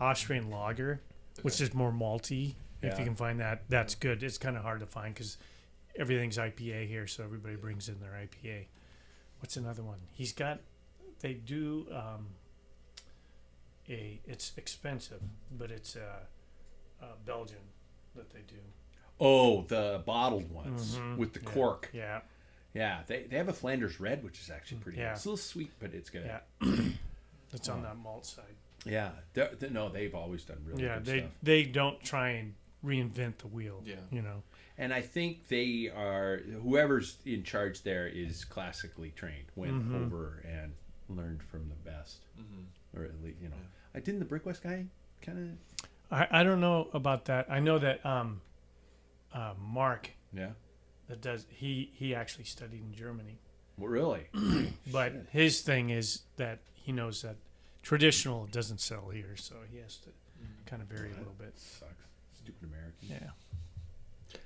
Austrian lager, which is more malty. If you can find that, that's good. It's kind of hard to find because everything's IPA here, so everybody brings in their IPA. What's another one? They do it's expensive, but it's Belgian that they do. Oh, the bottled ones with the cork. Yeah. Yeah, they have a Flanders Red, which is actually pretty good. It's a little sweet, but it's good. Yeah. It's on that malt side. Yeah. No, they've always done really good stuff. They don't try and reinvent the wheel. Yeah. You know. And I think they are, whoever's in charge there is classically trained, went over and learned from the best. Mm-hmm. Or at least, you know. I didn't the Brickwest guy kind of... I don't know about that. I know that Mark... Yeah. That does he actually studied in Germany. Well, really? But his thing is that he knows that traditional doesn't sell here, so he has to kind of vary a little bit. Sucks. Stupid Americans. Yeah.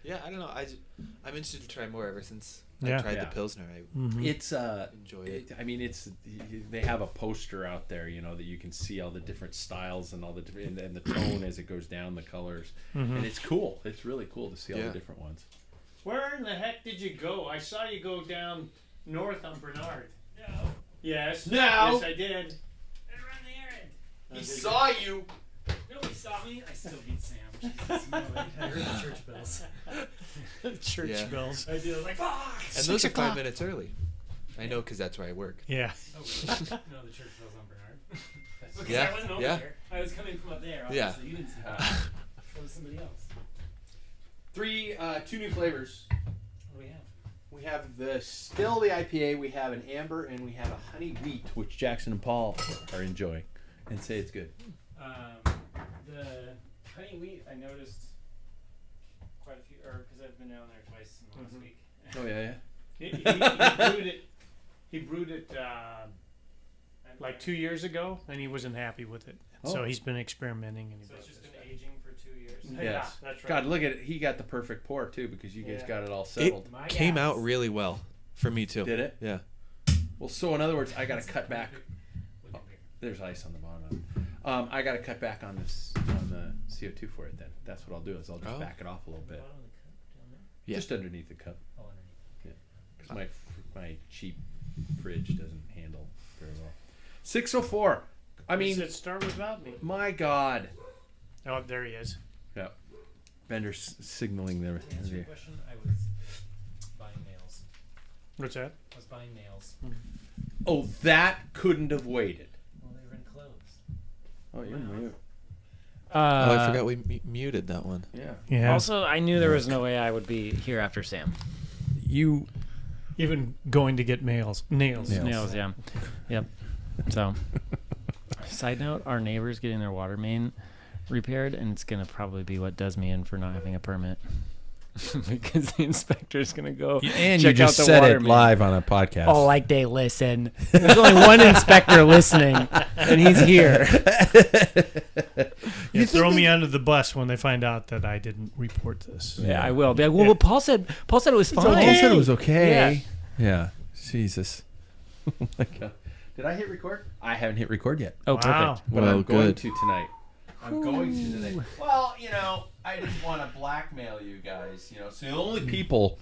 Yeah, I don't know. I'm interested to try more ever since I tried the Pilsner. It's enjoyed it. I mean, they have a poster out there, you know, that you can see all the different styles and all the different and the tone as it goes down, the colors, and it's cool. It's really cool to see all the different ones. Where in the heck did you go? I saw you go down north on Bernard. No. Yes. No. Yes, I did. I ran the errand. He saw you. Nobody saw me. I still beat Sam. Jesus, you know it. I heard the church bells. Church bells. I did. I was like, fuck! And those are 5 minutes early. I know because that's where I work. Yeah. Oh, really? No, the church bells on Bernard. Because Yeah, I wasn't over there. I was coming from up there. Obviously. You didn't see that. It was somebody else. 2 new flavors. What do we have? We have the IPA, we have an amber, and we have a honey wheat, which Jackson and Paul are enjoying and say it's good. The honey wheat, I noticed quite a few, because I've been down there twice in the last week. Oh yeah. He brewed it like 2 years ago, and he wasn't happy with it. So he's been experimenting. And So it's just been aging for 2 years. Yes. Yeah, that's right. God, look at it. He got the perfect pour too because you guys got it all settled. It came out really well for me too. Did it? Yeah. Well, so in other words, I got to cut back. Oh, there's ice on the bottom of it. I got to cut back on the CO2 for it. Then that's what I'll do is I'll just back it off a little bit. Yeah. Just underneath the cup. Oh, underneath. Yeah, because my cheap fridge doesn't handle very well. 604. I mean, Does it start without me? my God. Oh, there he is. Yeah. Bender's signaling there. To answer your question, I was buying nails. What's that? I was buying nails. Oh, that couldn't have waited. Well, they were in clothes. Oh, you're mute. I forgot we muted that one. Yeah. Yeah. Also, I knew there was no way I would be here after Sam. You even going to get nails. Nails, yeah. Yep. So, side note, our neighbor's getting their water main repaired, and it's going to probably be what does me in for not having a permit. Because the inspector's going to go and check you just out the said water it main. live on a podcast. Oh, like they listen. There's only one inspector listening, and he's here. You throw me under the bus when they find out that I didn't report this. Yeah, I will. Be like, well, Paul said it was fine. Paul said it was okay. Yeah. Yeah. Jesus. Did I hit record? I haven't hit record yet. Oh, Wow. perfect. But Well, I'm going good. to tonight. I'm going to today. Well, you know, I didn't want to blackmail you guys. You know, so the only people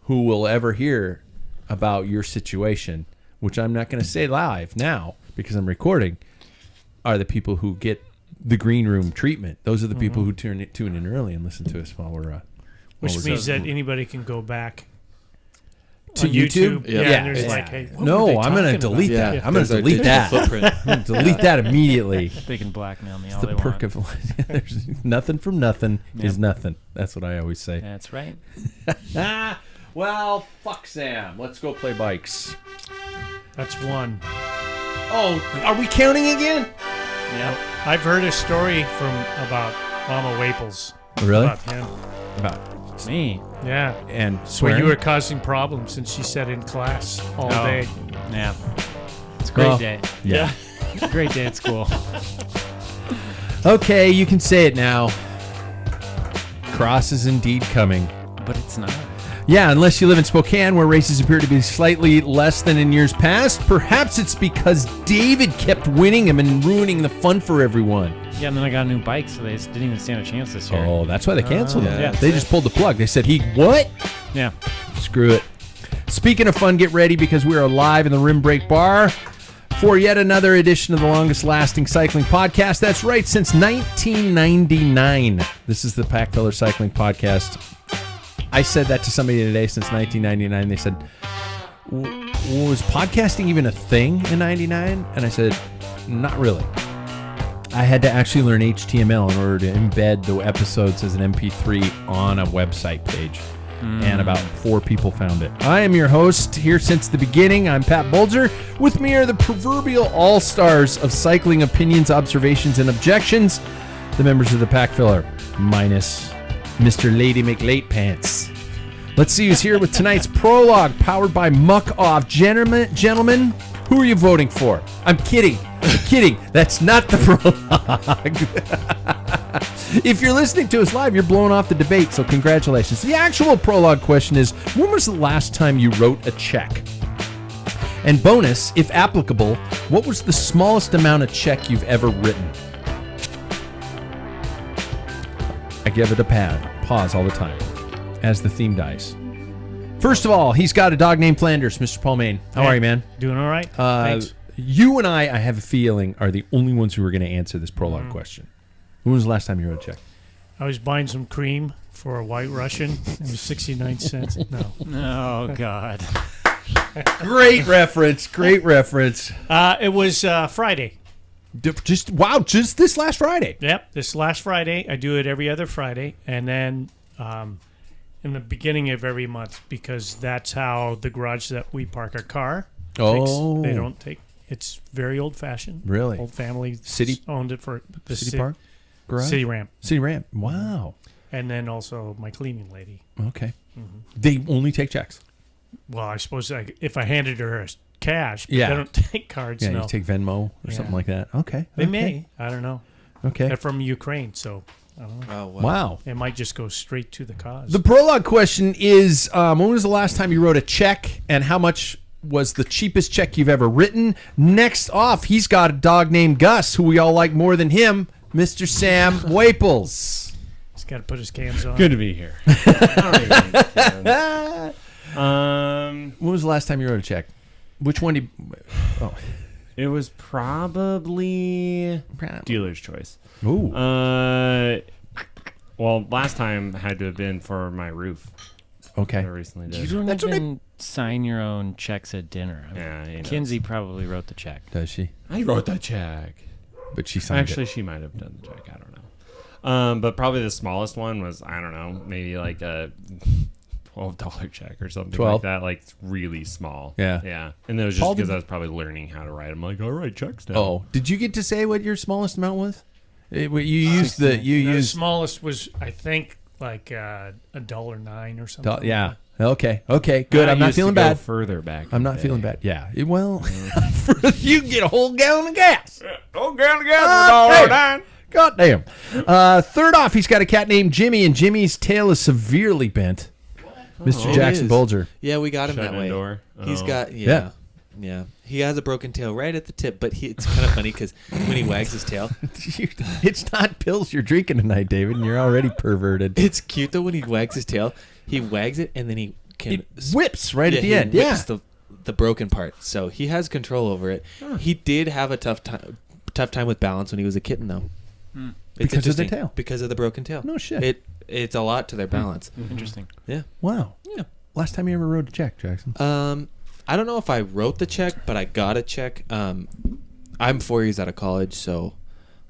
Who will ever hear about your situation, which I'm not going to say live now because I'm recording, are the people who get the green room treatment. Those are the people who tune in early and listen to us while we're Which we're means done. that anybody can go back To on YouTube? Yeah, Yeah. and there's Yeah. like, hey, what No, were they I'm going to talking delete about? that. I'm going There's to our delete digital that. footprint. I'm going to delete that immediately. They can blackmail me all The they perk want. of there's nothing from nothing is Yep. nothing. That's what I always say. That's right. Well, fuck Sam. Let's go play bikes. That's one. Oh, are we counting again? Yeah. I've heard a story about Mama Waples. Really? About him. About Me. Yeah. and Where swearing? you were causing problems since she sat in class all day. Yeah. It's a great Well, day. Yeah. It's a great day at school. Okay, you can say it now. Cross is indeed coming. But it's not. Yeah, unless you live in Spokane, where races appear to be slightly less than in years past. Perhaps it's because David kept winning them and ruining the fun for everyone. Yeah, and then I got a new bike, so they didn't even stand a chance this year. Oh, that's why they canceled it. yeah. They just pulled the plug. They said, what? Yeah. Screw it. Speaking of fun, get ready because we are live in the Rim Break Bar for yet another edition of the longest-lasting cycling podcast. That's right, since 1999. This is the Packfiller Cycling Podcast. I said that to somebody today, since 1999. They said, was podcasting even a thing in 99? And I said, not really. I had to actually learn HTML in order to embed the episodes as an MP3 on a website page. And about 4 people found it. I am your host here since the beginning. I'm Pat Bulger. With me are the proverbial all-stars of cycling opinions, observations, and objections. The members of the Packfiller, minus Mr. Lady McLate Pants. Let's see who's here with tonight's prologue, powered by Muck Off. Gentlemen, who are you voting for? I'm kidding. That's not the prologue. If you're listening to us live, you're blowing off the debate, so congratulations. The actual prologue question is, when was the last time you wrote a check? And bonus, if applicable, what was the smallest amount of check you've ever written? I give it a pause all the time as the theme dies. First of all, he's got a dog named Flanders, Mr. Paul Main. How are you, man? Doing all right. Thanks. You and I have a feeling, are the only ones who are going to answer this prologue question. When was the last time you wrote a check? I was buying some cream for a White Russian. It was 69 cents. No. Oh, God. Great reference. It was Friday. Just this last Friday. Yep, this last Friday. I do it every other Friday. And then in the beginning of every month, because that's how the garage that we park our car takes. They don't take. It's very old-fashioned. Really? Old family. City owned it for the City Park? Garage? City Ramp. City Ramp. Wow. And then also my cleaning lady. Okay. They only take checks. Well, I suppose if I handed her cash, but Yeah. they don't take cards. Yeah, no. you take Venmo or something like that. Okay. They may. I don't know. Okay. They're from Ukraine, so I don't know. Oh, Wow. It might just go straight to the cause. The prologue question is, when was the last time you wrote a check, and how much was the cheapest check you've ever written? Next off, he's got a dog named Gus, who we all like more than him, Mr. Sam Waples. He's got to put his cans on. Good to be here. When was the last time you wrote a check? Which one did you... Oh. It was probably dealer's choice. Ooh. Well, last time had to have been for my roof. Okay. I recently did. You don't even sign your own checks at dinner. Yeah, you know. Kinsey probably wrote the check. Does she? I wrote that check. But she signed Actually, it. she might have done the check. I don't know. But probably the smallest one was, I don't know, maybe like a $12 check or something 12? like that. Like really small. Yeah. Yeah. And it was just Paul, because I was probably learning how to write. I'm like, all right, checks now. Oh, did you get to say what your smallest amount was? You used the smallest was, I think, like $1.09 or something. Yeah. Okay. Good. I'm not used to feeling go bad. Further back. I'm not feeling bad. Yeah. Well, you can get a whole gallon of gas. Oh, $1.09. God damn. Third off, he's got a cat named Jimmy, and Jimmy's tail is severely bent. Mr. Jackson is. Bulger. Yeah, we got him Shut that in way. door. He's Oh. got Yeah. yeah. He has a broken tail right at the tip, but it's kind of funny because when he wags his tail, It's not pills you're drinking tonight, David, and you're already perverted. it's cute though. When he wags his tail, he wags it and then he can It whips right at the he end. whips Yeah. the broken part. So he has control over it. He did have a tough time with balance when he was a kitten though. It's Because of the interesting. tail. Because of the broken tail. No shit. It's a lot to their balance. Interesting. Yeah. Wow. Yeah. Last time you ever wrote a check, Jackson? I don't know if I wrote the check, but I got a check. I'm 4 years out of college, so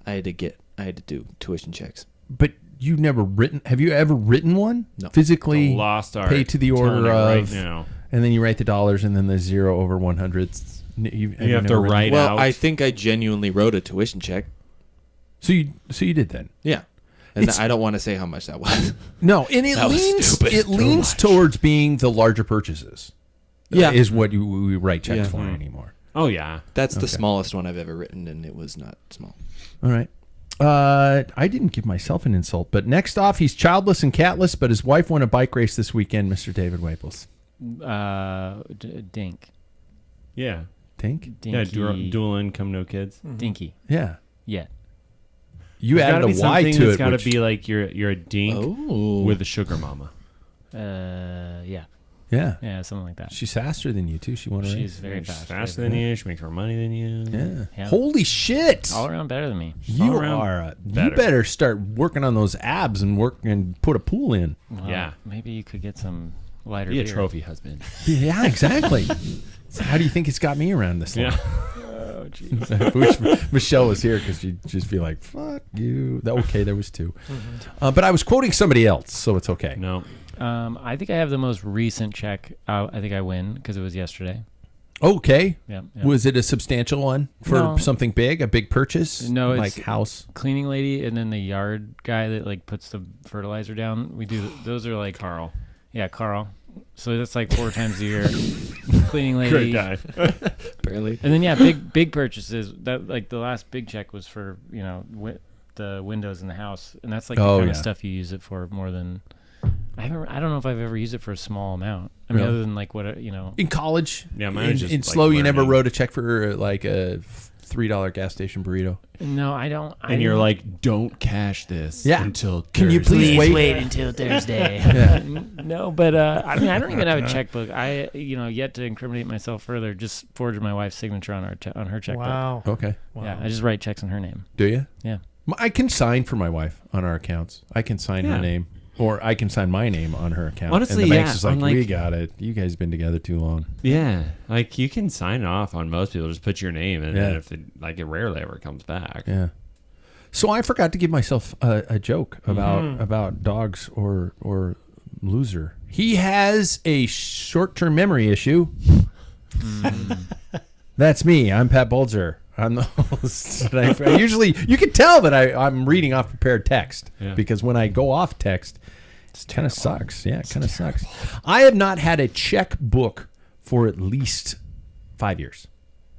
I had to do tuition checks. But you've never written. Have you ever written one? No. Physically The lost art. pay to the Telling order it right of, now. and then you write the dollars, and then the 0 over 100. You have to never write Well, out. I think I genuinely wrote a tuition check. So you did then. Yeah. And It's- I don't want to say how much that was. No, and it That was leans stupid. it Too leans much. towards being the larger purchases. Yeah. Is what we write checks Yeah. for Mhm. anymore. Oh, yeah. That's the Okay. smallest one I've ever written, and it was not small. All right. I didn't give myself an insult, but next off, he's childless and catless, but his wife won a bike race this weekend, Mr. David Waples. Dink. Yeah. Think? Yeah, Dinky. dual income, no kids. Dinky. Yeah. Yeah. You There's added gotta a be Y something to that's it. got to which- be like you're a dink with a sugar mama. Yeah. Yeah. Yeah, something like that. She's faster than you, too. She won a race. She's very She's fast. faster very than you. She makes more money than you. Yeah. Yeah. Holy shit. all around better than me. You all around are. You better. better start working on those abs and work and put a pool in. Well, Yeah. Maybe you could get some lighter Be a beer. trophy husband. Yeah, exactly. How do you think it's got me around this long? Yeah. Oh, jeez. I wish Michelle was here because she'd just be like, fuck you. Okay, there was two. But I was quoting somebody else, so it's okay. No. I think I have the most recent check. I think I win because it was yesterday. Okay. Yeah. yeah. Was it a substantial one for No. something big, a big purchase? No, like it's- house. Cleaning lady and then the yard guy that like puts the fertilizer down. We do those are like Carl. Yeah, Carl. So that's like 4 times a year. Cleaning lady. Great guy. Barely. And then big purchases. That like the last big check was for the windows in the house, and that's like the kind of stuff you use it for more than. I don't know if I've ever used it for a small amount. I mean, Really? other than like what In college, Yeah, mine was just, in like, slow, you never learning. wrote a check for like a $3 gas station burrito. No, I don't. And you're like, don't cash this Yeah. until Can you Thursday." please wait? until Thursday. Yeah. No, but I mean, I don't even have a checkbook. I, yet to incriminate myself further, just forged my wife's signature on her checkbook. Wow. Okay. Yeah, I just write checks in her name. Do you? Yeah. I can sign for my wife on our accounts. I can sign her Yeah. name. Or I can sign my name on her account. Honestly, and the bank's yeah, just like, I'm like- we got it. You guys been together too long. Yeah, like you can sign it off on most people. Just put your name, and then Yeah. if it rarely ever comes back. Yeah. So I forgot to give myself a joke about dogs or loser. He has a short-term memory issue. That's me. I'm Pat Bulger. I'm the host. I usually, you can tell that I'm reading off prepared text because when I go off text, it kind of sucks. Yeah, it kind of sucks. I have not had a checkbook for at least 5 years.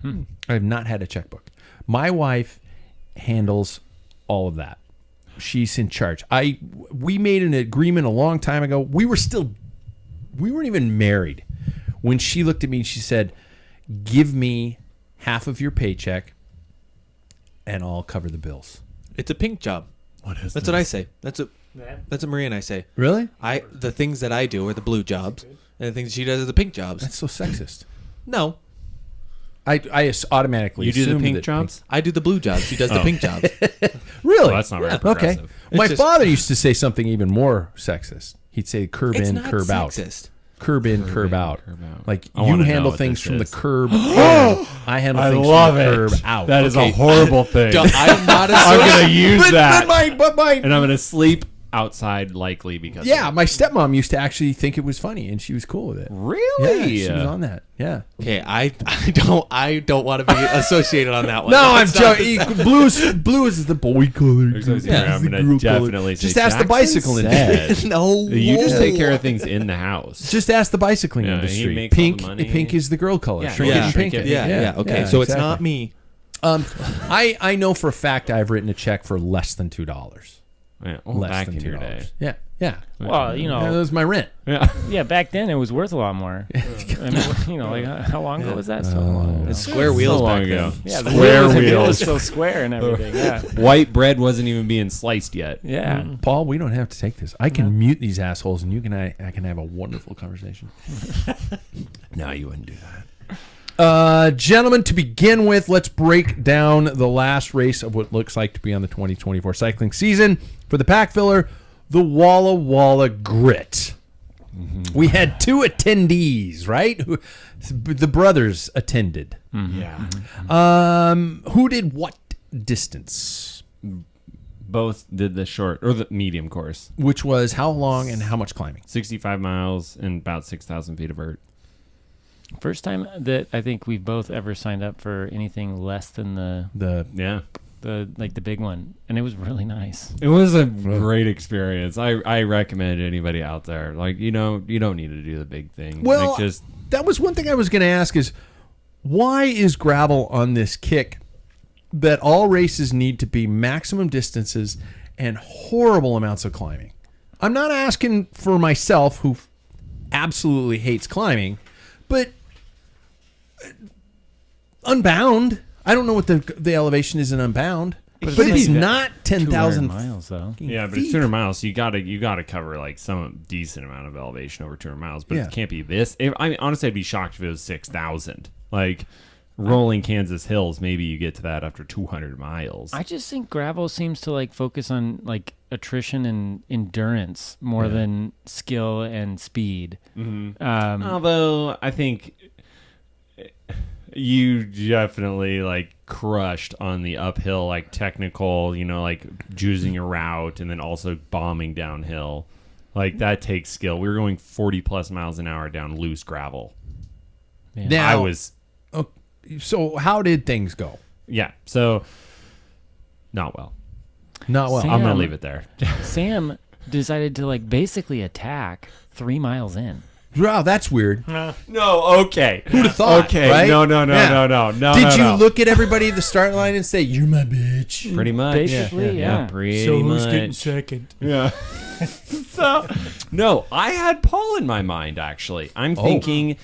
I have not had a checkbook. My wife handles all of that. She's in charge. We made an agreement a long time ago. We weren't even married when she looked at me and she said, "Give me half of your paycheck and I'll cover the bills." It's a pink job. What is That's what I say. That's what Maria and I say. Really? The things that I do are the blue jobs, and the things she does are the pink jobs. That's so sexist. No, I automatically You do the assumed pink that jobs? I do the blue jobs. She does the pink jobs. Really? Well, that's not very Okay. progressive. My just- father used to say something even more sexist. He'd say curb It's in, not curb out. sexist. Curb in, Curb curb in, out. curb out. Like I you wanna know handle what things this from the is. curb in. I handle things from the curb out. That is Okay. a horrible thing. I'm not a I'm gonna use but, that, but my and I'm gonna sleep outside likely because yeah, of it. my stepmom used to actually think it was funny, and she was cool with it. Really? Yeah, she was on that. Yeah. Okay, I don't want to be associated on that one. No, I'm That's not the joking. Blue is the boy color. There's always- This I'm is the gonna girl color. definitely say Just ask the Jackson bicycle industry. said- No, You just take care of things in the house. Just ask the bicycling Yeah, he industry. makes all the Pink, money. pink is the girl color. Yeah, Shrink it yeah, and shrink pink it. it. Yeah. Okay, so it's not me. I know for a fact I've written a check for less than $2. Yeah, Less back than in your $2. day. Yeah. Yeah. Well, That was my rent. Yeah. yeah, back then it was worth a lot more. I mean, like how long ago was that? So long ago. It's square wheels long back ago. then. Yeah, the Square wheel wheels. was still square and everything. Yeah, White bread wasn't even being sliced yet. yeah. Paul, we don't have to take this. I can mute these assholes, and I can have a wonderful conversation. No, you wouldn't do that. Gentlemen, to begin with, let's break down the last race of what looks like to be on the 2024 cycling season for the Packfiller, the Walla Walla Grit. We had 2 attendees, right? The brothers attended. Yeah. Who did what distance? Both did the short or the medium course. Which was how long and how much climbing? 65 miles and about 6,000 feet of vert. First time that I think we've both ever signed up for anything less than the Yeah. big one, and it was really nice. It was a great experience. I recommend anybody out there. Like, you don't need to do the big thing. Well, like that was one thing I was going to ask is why is gravel on this kick that all races need to be maximum distances and horrible amounts of climbing. I'm not asking for myself, who absolutely hates climbing, but Unbound, I don't know what the elevation is in Unbound, but it's not 10,000 miles though. Yeah, but it's 200 miles. So you gotta cover like some decent amount of elevation over 200 miles. But it can't be this. Honestly, I'd be shocked if it was 6,000. Like rolling Kansas hills, maybe you get to that after 200 miles. I just think gravel seems to like focus on like attrition and endurance more than skill and speed. Mm-hmm. Although I think you definitely like crushed on the uphill, like technical, like choosing your route and then also bombing downhill. Like that takes skill. We were going 40 plus miles an hour down loose gravel. Yeah. Now, so how did things go? Yeah. So not well. Not well. Sam, I'm going to leave it there. Sam decided to like basically attack 3 miles in. Wow, that's weird. No, okay. Who'd have thought? Okay, right? no. Did you look at everybody at the start line and say, "You're my bitch"? Pretty much. Basically, yeah. Pretty So much. who's getting second? Yeah. So, no, I had Paul in my mind, actually. I'm thinking,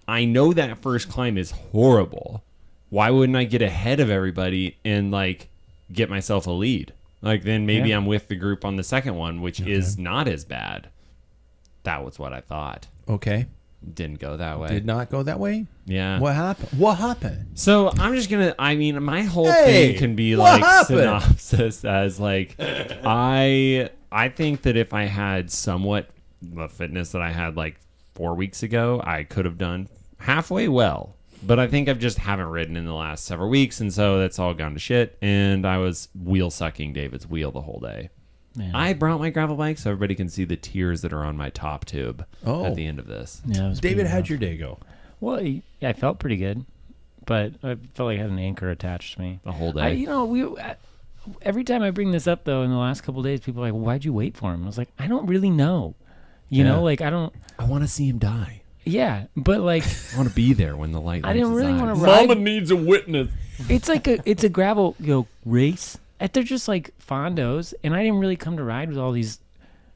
I know that first climb is horrible. Why wouldn't I get ahead of everybody and, like, get myself a lead? Like, then maybe I'm with the group on the second one, which is not as bad. That was what I thought. Okay. Didn't go that way. Did not go that way? Yeah. What happened? What happened? So I'm just gonna. I mean, my whole thing can be like happened? synopsis as like, I think that if I had somewhat the fitness that I had like 4 weeks ago, I could have done halfway well. But I think I just haven't ridden in the last several weeks, and so that's all gone to shit. And I was wheel sucking David's wheel the whole day. Man. I brought my gravel bike so everybody can see the tears that are on my top tube at the end of this. Yeah, David, how'd your day go? Well, I felt pretty good, but I felt like I had an anchor attached to me The whole day. Every time I bring this up, though, in the last couple of days, people are like, why'd you wait for him? I was like, I don't really know. You know, like, I don't... I want to see him die. Yeah, but like... I want to be there when the light I didn't really want to Mama ride... needs a witness. It's like it's a gravel race. They're just like fondos, and I didn't really come to ride with all these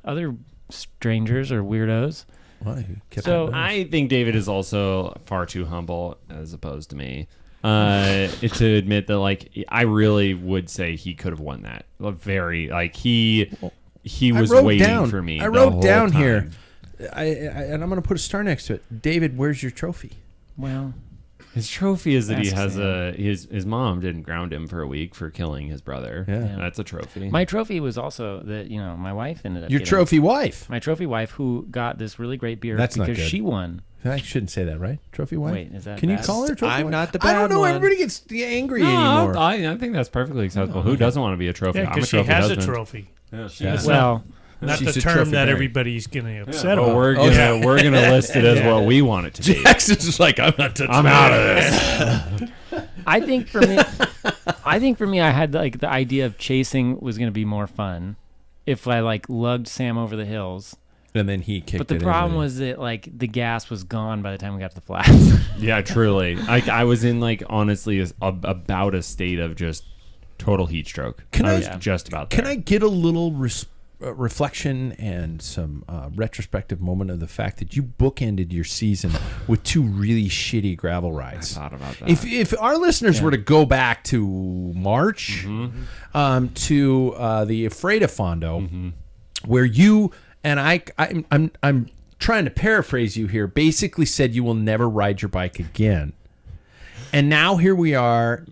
other strangers or weirdos. So I think David is also far too humble as opposed to me to admit that, like, I really would say he could have won that. Very, like, he was waiting for me. I wrote down here, and I'm going to put a star next to it. David, where's your trophy? Well, his trophy is that he has his mom didn't ground him for a week for killing his brother. Yeah. That's a trophy. My trophy was also that my wife ended up Your getting trophy wife. My trophy wife, who got this really great beer That's not because good. she won. I shouldn't say that, right? Trophy wife? Wait, is that Can bad? you call her trophy wife? I'm not the bad I don't know. one. Everybody gets angry No, anymore. I think that's perfectly acceptable. Who doesn't want to be a trophy? Yeah, I'm a because she trophy has husband. a trophy. Yeah, she Yeah. does. Well, Not She's the a term trophy that bearer. everybody's going to upset But about. we're gonna list it as what we want it to be. Jackson's just like, I'm not touching I'm out of this. I think for me, I had like the idea of chasing was going to be more fun if I like lugged Sam over the hills. And then he kicked it. But the in problem there. was that like the gas was gone by the time we got to the flats. Yeah, truly. I was in like honestly about a state of just total heat stroke. I was just about there. Can I get a little reflection and some retrospective moment of the fact that you bookended your season with 2 really shitty gravel rides? I thought about that. If our listeners were to go back to March to the Afreda Fondo, where you and I'm trying to paraphrase you here, basically said you will never ride your bike again, and now here we are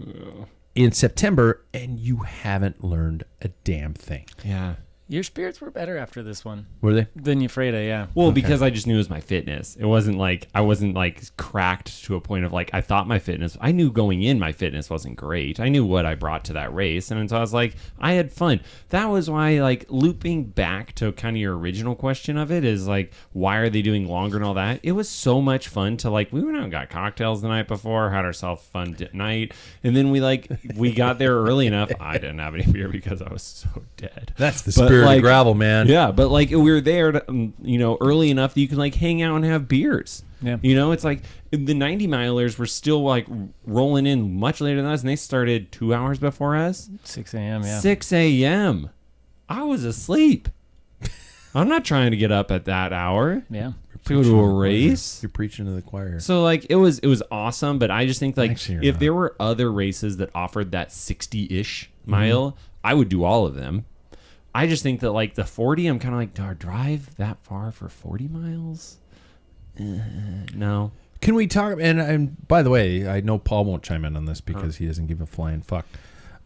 in September, and you haven't learned a damn thing. Yeah. Your spirits were better after this one Were they? than Ephrata, yeah. Well, because I just knew it was my fitness. It wasn't like I wasn't like cracked to a point of like I thought my fitness. I knew going in my fitness wasn't great. I knew what I brought to that race, and so I was like, I had fun. That was why, like, looping back to kind of your original question of it is like, why are they doing longer and all that? It was so much fun to like we went out and got cocktails the night before, had ourselves a fun night, and then we got there early enough. I didn't have any beer because I was so dead. That's the spirit spirit like, of gravel, man. Yeah, but like we were there, early enough that you can like hang out and have beers. Yeah. It's like the 90 milers were still like rolling in much later than us, and they started 2 hours before us. 6 a.m. Yeah. 6 a.m. I was asleep. I'm not trying to get up at that hour. Yeah. To go to a race. You're preaching to the choir. So like it was awesome, but I just think like Actually, you're if not. there were other races that offered that 60-ish mile, I would do all of them. I just think that like the 40, I'm kind of like, do I drive that far for 40 miles? No. Can we talk? And by the way, I know Paul won't chime in on this because he doesn't give a flying fuck.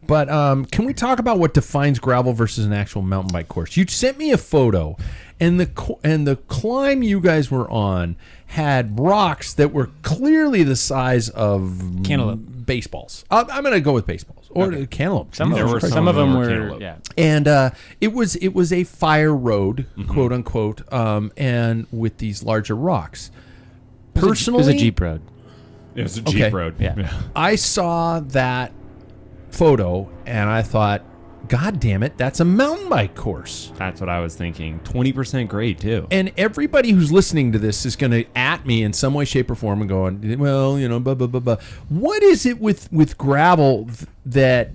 But can we talk about what defines gravel versus an actual mountain bike course? You sent me a photo, and the climb you guys were on had rocks that were clearly the size of Cantaloupe. baseballs. I'm going to go with baseballs or cantaloupe. Some of them were yeah. And it was a fire road, quote unquote, and with these larger rocks. Personally, it was a Jeep road. It was a Jeep Okay. road. Yeah. I saw that photo and I thought, God damn it, that's a mountain bike course. That's what I was thinking. 20% grade too. And everybody who's listening to this is going to at me in some way, shape, or form and going, well, blah, blah, blah, blah. What is it with gravel that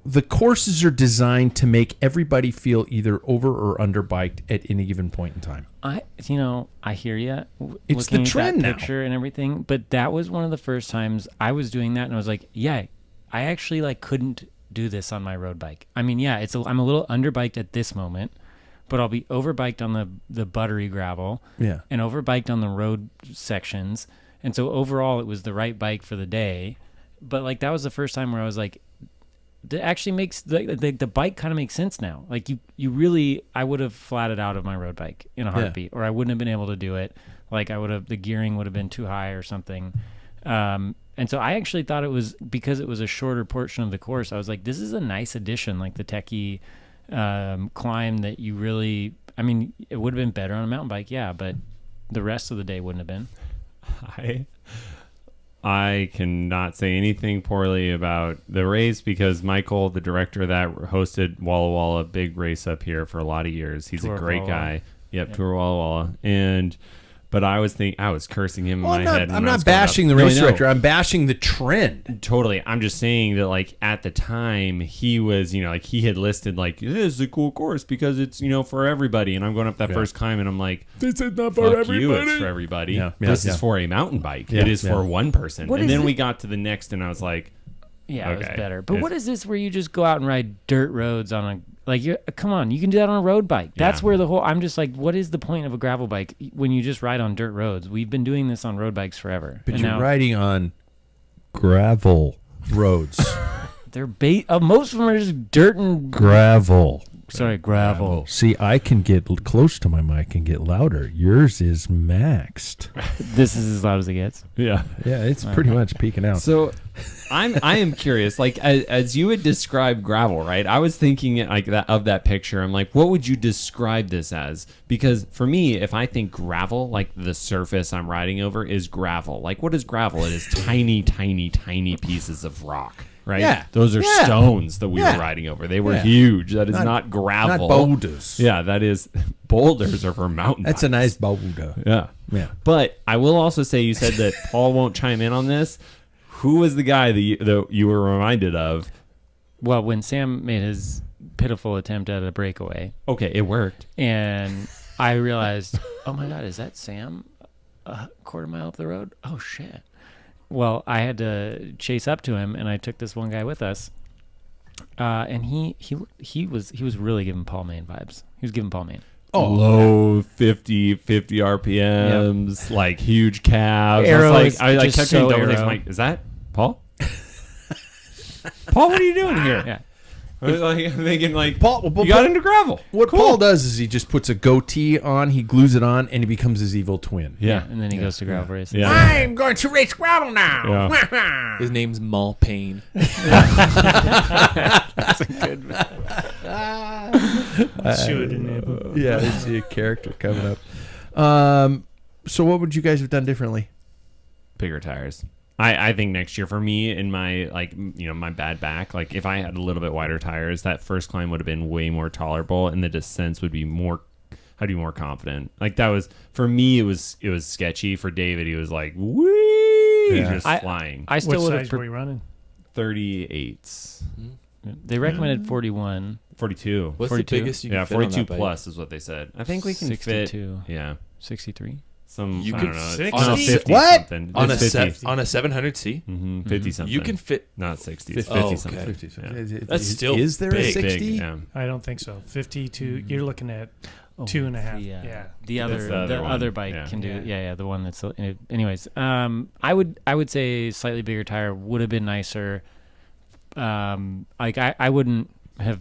the courses are designed to make everybody feel either over or under biked at any given point in time? I hear you. It's the trend at that now. picture and everything, but that was one of the first times I was doing that, and I was like, yeah, I actually like couldn't do this on my road bike. I mean, yeah, I'm a little underbiked at this moment, but I'll be overbiked on the buttery gravel, Yeah. and overbiked on the road sections, and so overall it was the right bike for the day. But like that was the first time where I was like, that actually makes the bike kind of makes sense now. Like you really, I would have flatted out of my road bike in a heartbeat, or I wouldn't have been able to do it. Like the gearing would have been too high or something. And so I actually thought it was, because it was a shorter portion of the course, I was like, this is a nice addition, like the techie climb that you really, I mean, it would have been better on a mountain bike, yeah, but the rest of the day wouldn't have been. I cannot say anything poorly about the race because Michael, the director of that, hosted Walla Walla, big race up here for a lot of years. He's Tour a of great Walla guy. Yep, Tour Walla Walla. But I was cursing him in my head. I'm not bashing the race director. I'm bashing the trend. Totally. I'm just saying that, like, at the time, he was, like, he had listed, like, this is a cool course because it's, for everybody. And I'm going up that first climb, and I'm like, This is not fuck you, it's for everybody. This is for a mountain bike. It is for one person. What and is then it? we got to the next, and I was like, Yeah, it was Okay. better. But It's- what is this where you just go out and ride dirt roads on a, like, come on, you can do that on a road bike. That's Yeah. where I'm just like, what is the point of a gravel bike when you just ride on dirt roads? We've been doing this on road bikes forever. But And you're now riding on gravel roads. they're most of them are just dirt and, Gravel. gravel. See, I can get close to my mic and get louder. Yours is maxed. This is as loud as it gets. yeah. Yeah, it's pretty much peaking out. So I am curious, like as you would describe gravel, right? I was thinking like that of that picture. I'm like, what would you describe this as? Because for me, if I think gravel, like the surface I'm riding over is gravel. Like what is gravel? It is tiny, tiny, tiny pieces of rock. Right? Yeah. Those are Yeah. stones that we Yeah. were riding over. They were Yeah. huge. That is Not- not gravel. Not boulders. Yeah, that is boulders are for mountain That's a bikes. nice boulder. Yeah. Yeah. But I will also say, you said that Paul won't chime in on this. Who was the guy that you were reminded of? Well, when Sam made his pitiful attempt at a breakaway, Okay, it worked. and I realized, oh my God, is that Sam a quarter mile up the road? Oh shit. Well, I had to chase up to him, and I took this one guy with us, and he was really giving Paul Main vibes. He was giving Paul Main. Oh, low 50 RPMs, like huge calves. Arrow I is was like, I just kept so doing double takes. I'm arrow. like, is that Paul? Paul, what are you doing here? Yeah. I was like, I'm thinking like, Paul- you got into gravel. What Paul does is he just puts a goatee on, he glues it on, and he becomes his evil twin. Yeah. And then he goes to gravel races. Yeah. I'm going to race gravel now. Yeah. His name's Mal Payne. Yeah, I see a character coming up. So what would you guys have done differently? Bigger tires. I think next year for me in my my bad back, like if I had a little bit wider tires, that first climb would have been way more tolerable, and the descents would be more. I'd be more confident. Like that was for me. It was sketchy. For David, he was like, "Wee!" Just flying. I still What would size have. were you running? 38s, They recommended 41. 42. What's 42? the biggest you can Yeah, fit on 42 that bike? plus is what they said. I think we can 62. fit. Yeah, 63. some. You I could don't know. fit It's on a 60? 50 What? something. On a It's 50. on a 700C, 50 something. you can fit. not 60. It's 50. 50 Oh, something. okay. 50. Yeah. That's still Is there a big. 60? Big, yeah. I don't think so. 52. You're looking at 2.5. Yeah. The That's other the other one. other bike Yeah. can do it. Yeah. Yeah, the one that's anyways. I would say slightly bigger tire would have been nicer. Like I wouldn't have.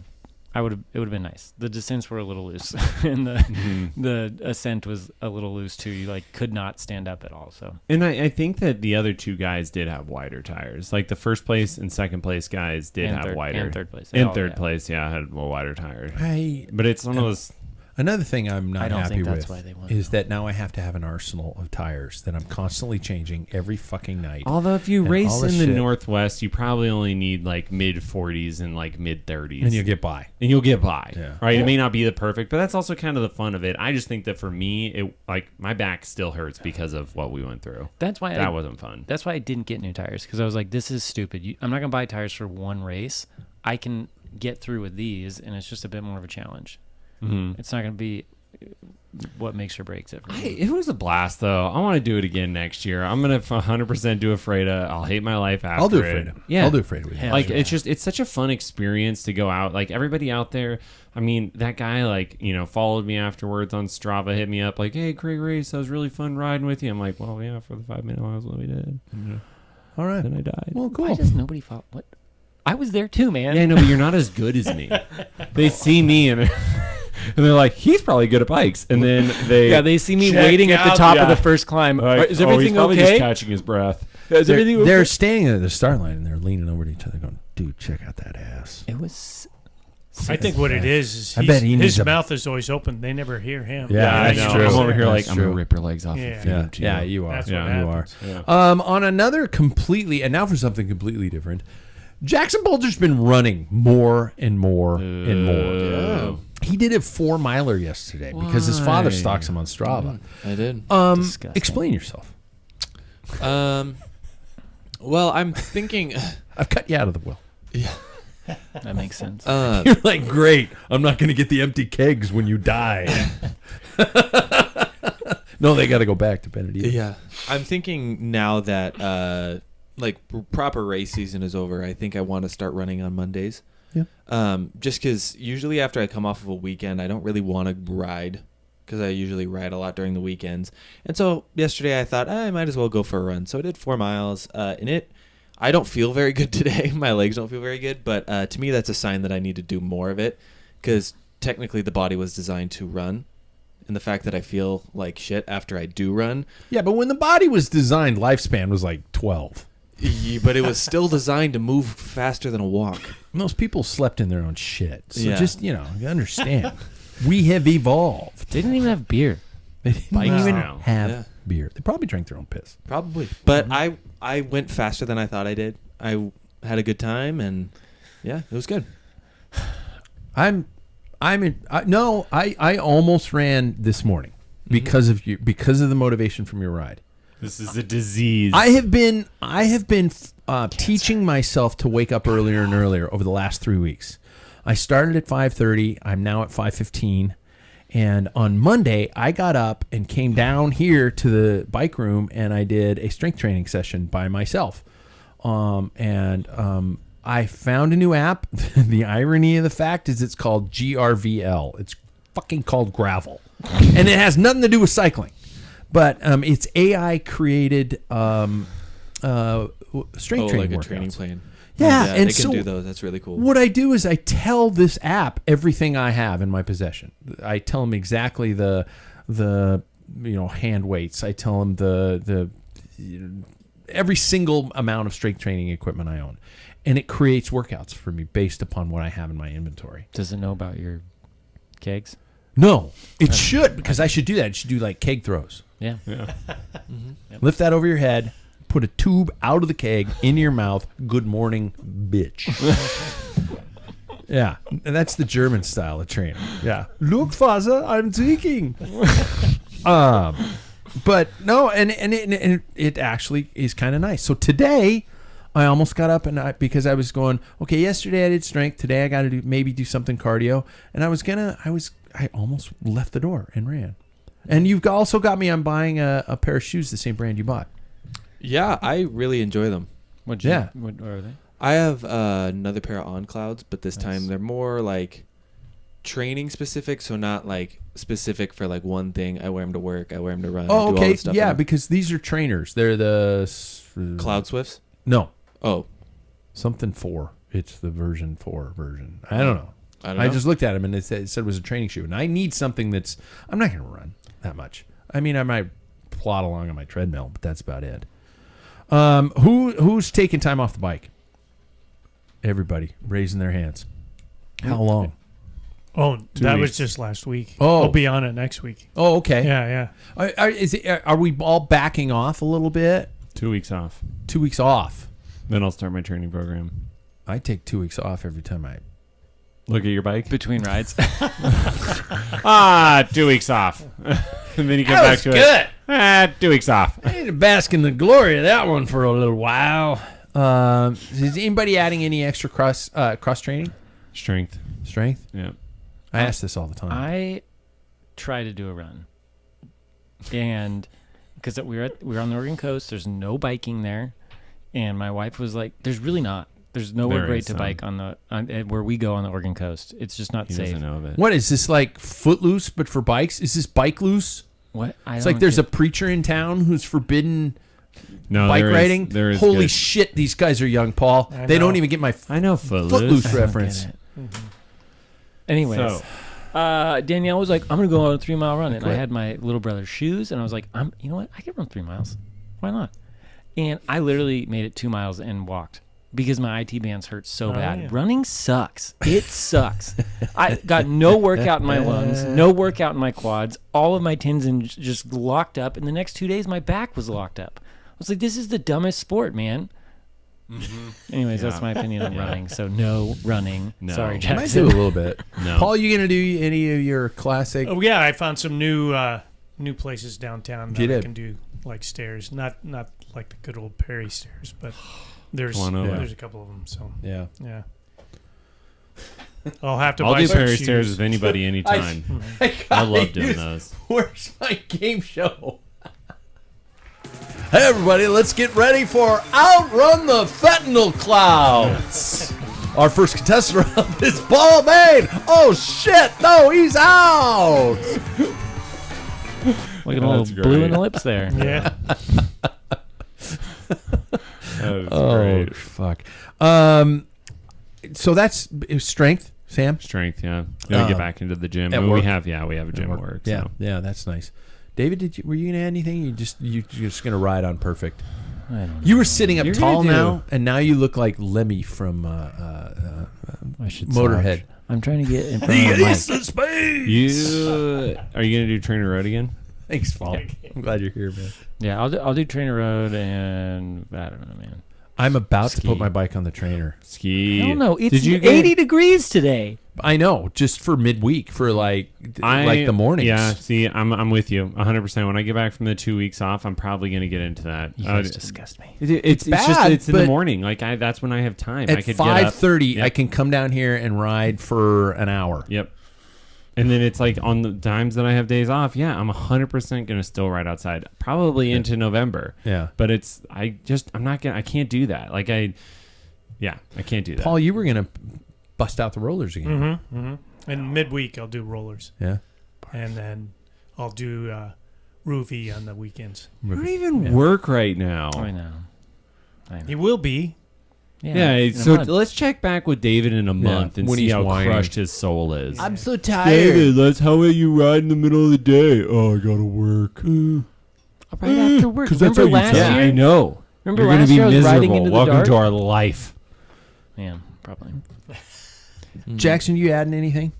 It would have been nice. The descents were a little loose, and the ascent was a little loose too. You like could not stand up at all. So And I think that the other two guys did have wider tires. Like the first place and second place guys did And have third- wider. and third place. And Oh, third yeah. place, had a wider tire. I But it's one of those. Another thing I'm I not don't happy think that's with why they won, is though. that now I have to have an arsenal of tires that I'm constantly changing every fucking night. Although if you And race all in this the shit. Northwest, you probably only need like mid 40s and like mid 30s. And you get by. And you'll get by. Yeah. Right? It may not be the perfect, but that's also kind of the fun of it. I just think that for me, it like my back still hurts because of what we went through. that's why That wasn't fun. That's why I didn't get new tires, because I was like, this is stupid. I'm not gonna buy tires for one race. I can get through with these, and it's just a bit more of a challenge. Mm-hmm. It's not gonna be what makes or breaks it for me. It was a blast, though. I want to do it again next year. I'm gonna 100% do Afreda. I'll hate my life after I'll do it. Afreda. Yeah, I'll do Afreda with you. Hell Like yeah. it's such a fun experience to go out. Like everybody out there. I mean, that guy followed me afterwards on Strava, hit me up like, "Hey, great race. That was really fun riding with you." I'm like, "Well, yeah, for the 5-minute miles that we did." All right. Then I died. Well, Why cool. does nobody follow? What? I was there too, man. Yeah, no, but you're not as good as me. They see me and they're like, "He's probably good at bikes," and then they see me check waiting at the out- top yeah. of the first climb. like, Is he's everything probably just okay? catching his breath. Is everything okay? They're standing at the start line and they're leaning over to each other going, dude, check out that ass. It was. I think what it is I bet he needs his a- mouth is always open. They never hear him. Yeah, I that's know. true. I'm over here like That's I'm true. gonna rip your legs off Yeah. and feed them to you. Yeah, you are. That's Yeah, what you are. happens. Yeah. On another completely, and now for something completely different, Jackson Bolger's been running more and more and more. Yeah. He did a 4-miler yesterday because his father Why? stalks him on Strava. I did. Disgusting. Explain yourself. Well, I'm thinking. I've cut you out of the will. That makes sense. You're like, great. I'm not going to get the empty kegs when you die. No, they got to go back to Benedict. Yeah, I'm thinking now that proper race season is over. I think I want to start running on Mondays. Yeah. Just because usually after I come off of a weekend, I don't really want to ride because I usually ride a lot during the weekends. And so yesterday I thought I might as well go for a run. So I did 4 miles. I don't feel very good today. My legs don't feel very good. But to me, that's a sign that I need to do more of it because technically the body was designed to run. And the fact that I feel like shit after I do run. Yeah, but when the body was designed, lifespan was like 12. But it was still designed to move faster than a walk. Most people slept in their own shit. So Yeah. just, you understand. We have evolved. They didn't even have beer. They didn't Bikes even now. have Yeah. beer. They probably drank their own piss. Probably. But I went faster than I thought I did. I had a good time, and yeah, it was good. I almost ran this morning because of you, because of the motivation from your ride. This is a disease. I have been teaching myself to wake up earlier and earlier over the last 3 weeks. I started at 5:30. I'm now at 5:15. And on Monday, I got up and came down here to the bike room and I did a strength training session by myself. I found a new app. The irony of the fact is it's called GRVL. It's fucking called Gravel. And it has nothing to do with cycling. But it's AI created strength training like a workouts. training plan. Yeah, and they can so do those. That's really cool. What I do is I tell this app everything I have in my possession. I tell them exactly the hand weights. I tell them the every single amount of strength training equipment I own, and it creates workouts for me based upon what I have in my inventory. Does it know about your kegs? No, it should, because I should do that. It should do like keg throws. Yeah. Yeah. Lift that over your head, put a tube out of the keg into your mouth. Good morning, bitch. Yeah, and that's the German style of training. Yeah, look, Father, I'm drinking. But no, and it actually is kind of nice. So today, I almost got up because I was going, okay, yesterday I did strength. Today I got to do something cardio, and I almost left the door and ran. And you've also got me on buying a pair of shoes, the same brand you bought. Yeah, I really enjoy them. What are they? I have another pair of On Clouds, but this time they're more like training specific, so not like specific for like one thing. I wear them to work. I wear them to run. Oh, do all okay. this stuff Yeah, because these are trainers. They're the Cloud Swifts. No, Oh, something 4. It's the version 4 version. I don't know. I just looked at them and it said it was a training shoe, and I need something that's. I'm not going to run that much. I mean, I might plod along on my treadmill, but that's about it. Who's taking time off the bike? Everybody raising their hands. How long? Oh, that was weeks. just last week. Oh. I'll be on it next week. Oh, okay. Yeah. Are we all backing off a little bit? 2 weeks off. 2 weeks off. Then I'll start my training program. I take 2 weeks off every time I. Look at your bike. Between rides. 2 weeks off. And then you get back to it. 2 weeks off. I need to bask in the glory of that one for a little while. Is anybody adding any extra cross training? Strength. Strength? Yeah. I ask this all the time. I try to do a run, and because we were on the Oregon coast, there's no biking there, and my wife was like, "There's really not. There's nowhere There great is to some. bike on where we go on the Oregon coast. It's just not He safe." doesn't know of it. What is this, like Footloose but for bikes? Is this Bike Loose? What? It's like there's a preacher in town who's forbidden No, bike there is- riding. there is Holy good. shit, these guys are young, Paul. I They know. don't even get my I know Footloose. Footloose reference. Anyways, So, Danielle was like, "I'm gonna go on a 3-mile run," and I Quit. had my little brother's shoes, and I was like, you know what? I can run 3 miles. Why not?" And I literally made it 2 miles and walked because my IT bands hurt so bad. yeah. Running sucks. It sucks. I got no workout in my lungs, no workout in my quads. All of my tendons just locked up, and the next 2 days my back was locked up. I was like, "This is the dumbest sport, man." Anyways, that's my opinion on running. So no running. No. Sorry, I might do a Jackson. little bit. No. Paul, you gonna do any of your classic? Oh yeah, I found some new places downtown You that I did. can do like stairs, not like the good old Perry stairs, but there's Come on over. there's a couple of them. So Yeah. yeah, I'll have to I'll buy do some Perry shoes. Stairs with anybody anytime. I love doing those. Where's my game show? Hey everybody, let's get ready for Outrun the Fentanyl Clouds. Our first contestant round is Paul Main. Oh shit, no, he's out. Look at a That's little blue great. in the lips there. Yeah, That was Oh great. fuck. So that's strength, Sam. Strength, yeah. Gotta get back into the gym. I mean, work. we have a gym at work. Yeah, So. yeah, that's nice. David, were you gonna add anything? You're just gonna ride on perfect. I don't know. You were sitting up You're tall gonna do- now, and now you look like Lemmy from I should Motorhead. slouch. I'm trying to get in front of the mic. of space. Are you gonna do Trainer Road again? Thanks, Paul. I'm glad you're here, man. Yeah, I'll do Trainer Road, and I don't know, man. I'm about to Ski. put my bike on the trainer. Ski. I don't know. It's Did you 80 degrees today. I know, just for midweek, for like the mornings. Yeah, see, I'm with you 100%. When I get back from the 2 weeks off, I'm probably going to get into that. You guys disgust me. It's just bad, it's in the but morning. Like that's when I have time. At I could get up. 5:30, Yep. I can come down here and ride for an hour. Yep. And then it's like on the times that I have days off, yeah, I'm 100% going to still ride outside, probably into November. Yeah. But I can't do that. I can't do that. Paul, you were gonna bust out the rollers again. and midweek I'll do rollers, Yeah. and then I'll do roofie on the weekends. You don't even work right now. I know. He will be. Yeah, in a so month. let's check back with David in a month and when see he's how whining. crushed his soul is. I'm so tired. David, how about you ride in the middle of the day? Oh, I gotta work. right after work. 'cause that's Remember how you last tell. year? I know. Remember You're last gonna be year I was riding miserable. into the Welcome dark? to our life. Yeah, probably. Jackson, you adding anything?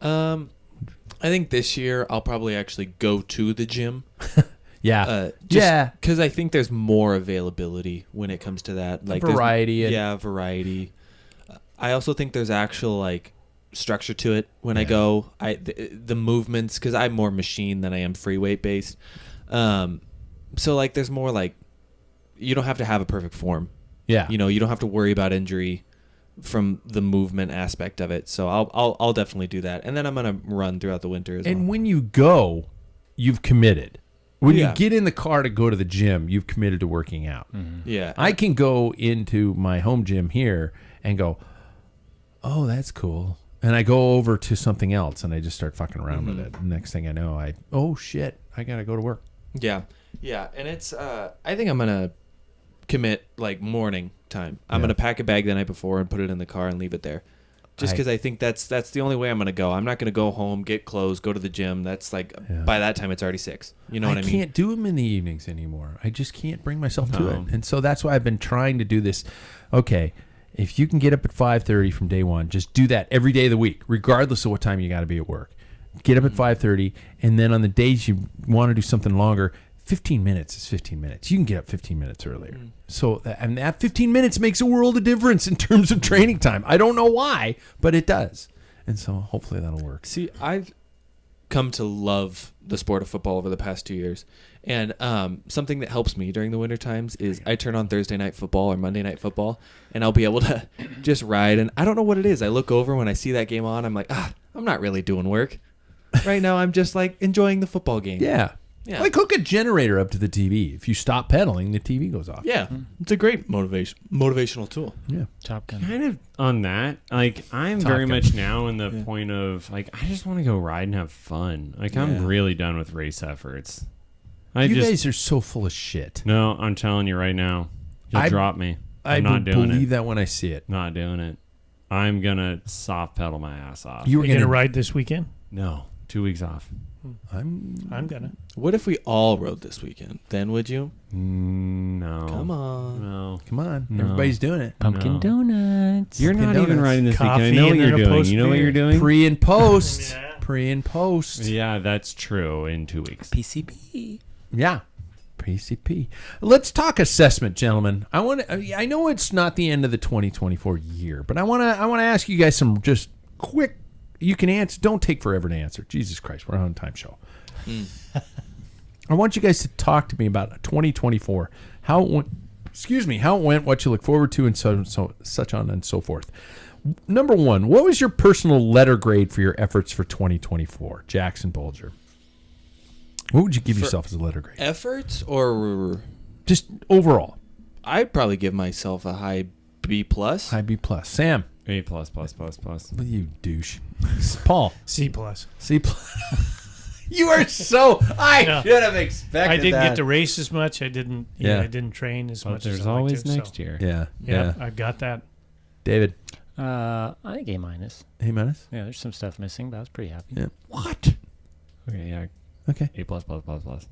I think this year I'll probably actually go to the gym. Yeah. Yeah. Because I think there's more availability when it comes to that. Like there's- variety and- Yeah, variety. I also think there's actual like structure to it when I go. The movements, because I'm more machine than I am free weight based. So like there's more like you don't have to have a perfect form. Yeah. You know, you don't have to worry about injury from the movement aspect of it. So I'll definitely do that. And then I'm gonna run throughout the winter as well. And when you go, you've committed. When you Yeah. get in the car to go to the gym, you've committed to working out. Yeah. I can go into my home gym here and go, oh, that's cool. And I go over to something else and I just start fucking around with it. Next thing I know, oh shit, I got to go to work. Yeah. Yeah. And it's, I think I'm going to commit like morning time. I'm going to pack a bag the night before and put it in the car and leave it there. Just because I think that's the only way I'm going to go. I'm not going to go home, get clothes, go to the gym. That's like, by that time, it's already 6. You know what I mean? I can't do them in the evenings anymore. I just can't bring myself to No. it. And so that's why I've been trying to do this. Okay, if you can get up at 5:30 from day one, just do that every day of the week, regardless of what time you got to be at work. Get up at 5:30, and then on the days you want to do something longer, 15 minutes is 15 minutes. You can get up 15 minutes earlier. So, and that 15 minutes makes a world of difference in terms of training time. I don't know why, but it does. And so hopefully that'll work. See, I've come to love the sport of football over the past 2 years. And something that helps me during the winter times is I turn on Thursday night football or Monday night football, and I'll be able to just ride. And I don't know what it is. I look over when I see that game on. I'm like, I'm not really doing work. Right now, I'm just like enjoying the football game. Yeah. Yeah. Like hook a generator up to the TV. If you stop pedaling, the TV goes off. Yeah. It's a great motivational tool. Yeah. Top Gun. Kind of on that, like I'm Top very Gun. much now in the point of like I just want to go ride and have fun. Like I'm really done with race efforts. You guys are so full of shit. No, I'm telling you right now, you'll drop me. I I'm not doing believe it. that when I see it. Not doing it. I'm gonna soft pedal my ass off. You were You going gonna to ride this weekend? No, 2 weeks off. I'm gonna. What if we all rode this weekend? Then would you? No. Come on. No. Come on. No. Everybody's doing it. Pumpkin No. donuts. You're not Pumpkin even donuts. riding this weekend. I Coffee know what and you're then a doing. post You know what beer. you're doing? Pre and post. Yeah. Pre and post. Yeah, that's true. In 2 weeks. PCP. Yeah. PCP. Let's talk assessment, gentlemen. I know it's not the end of the 2024 year, but I want to ask you guys some just quick. You can answer. Don't take forever to answer. Jesus Christ, we're on a time show. I want you guys to talk to me about 2024. How it went. Excuse me. How it went. What you look forward to, and such on and so forth. Number one, what was your personal letter grade for your efforts for 2024, Jackson Bolger? What would you give yourself as a letter grade? Efforts or Just overall. I'd probably give myself a high B plus. High B plus. Sam. A plus plus plus plus. You douche. Paul. C plus. C plus. You are so. I No. should have expected I didn't that. get to race as much. I didn't. Yeah. I didn't train as But much. as there's I like always to, next so. year. Yeah. Yeah, I've got that. David. I think A minus. A minus. Yeah, there's some stuff missing, but I was pretty happy. Yeah. What? Okay, yeah. Okay. A plus plus plus plus.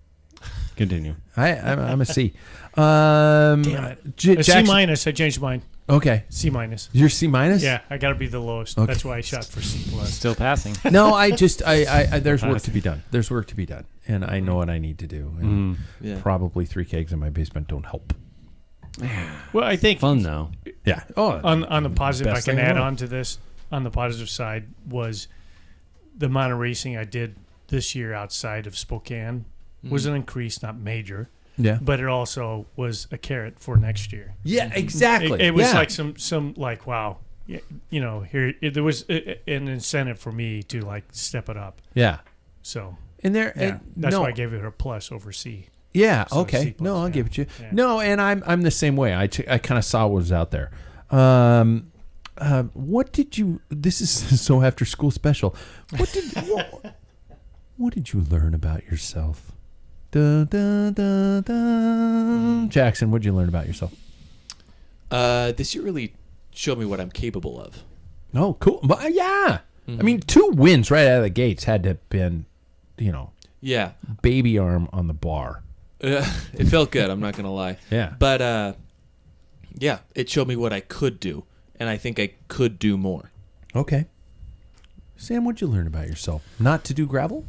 Continue. I'm a C. Damn it. C Jackson. minus. I changed mine. Okay. C minus. You're C minus. Yeah, I got to be the lowest. Okay. That's why I shot for C plus. Still passing. No, I just there's work to be done. There's work to be done, and I know what I need to do. And Yeah. probably 3 kegs in my basement don't help. Well, I think Fun though. Yeah. Oh. on the positive, I Best can thing in add the world. on to this. On the positive side was the amount of racing I did this year outside of Spokane was an increase, not major, Yeah. but it also was a carrot for next year. Yeah. Exactly. It was Yeah. like some like wow, you know, there was an incentive for me to like step it up. Yeah. So And there. yeah, that's no. why I gave it a plus over C. Yeah. So Okay. C plus, No, I'll yeah. give it to you. Yeah. No, and I'm the same way. I kind of saw what was out there. What did you? This is so after school special. What did you learn about yourself? Da, da, da, da. Jackson, what did you learn about yourself? This year really showed me what I'm capable of. Oh, cool. But, yeah. I mean, 2 wins right out of the gates had to have been, Yeah. baby arm on the bar. It felt good, I'm not going to lie. Yeah. But, yeah, it showed me what I could do, and I think I could do more. Okay. Sam, what'd you learn about yourself? Not to do gravel?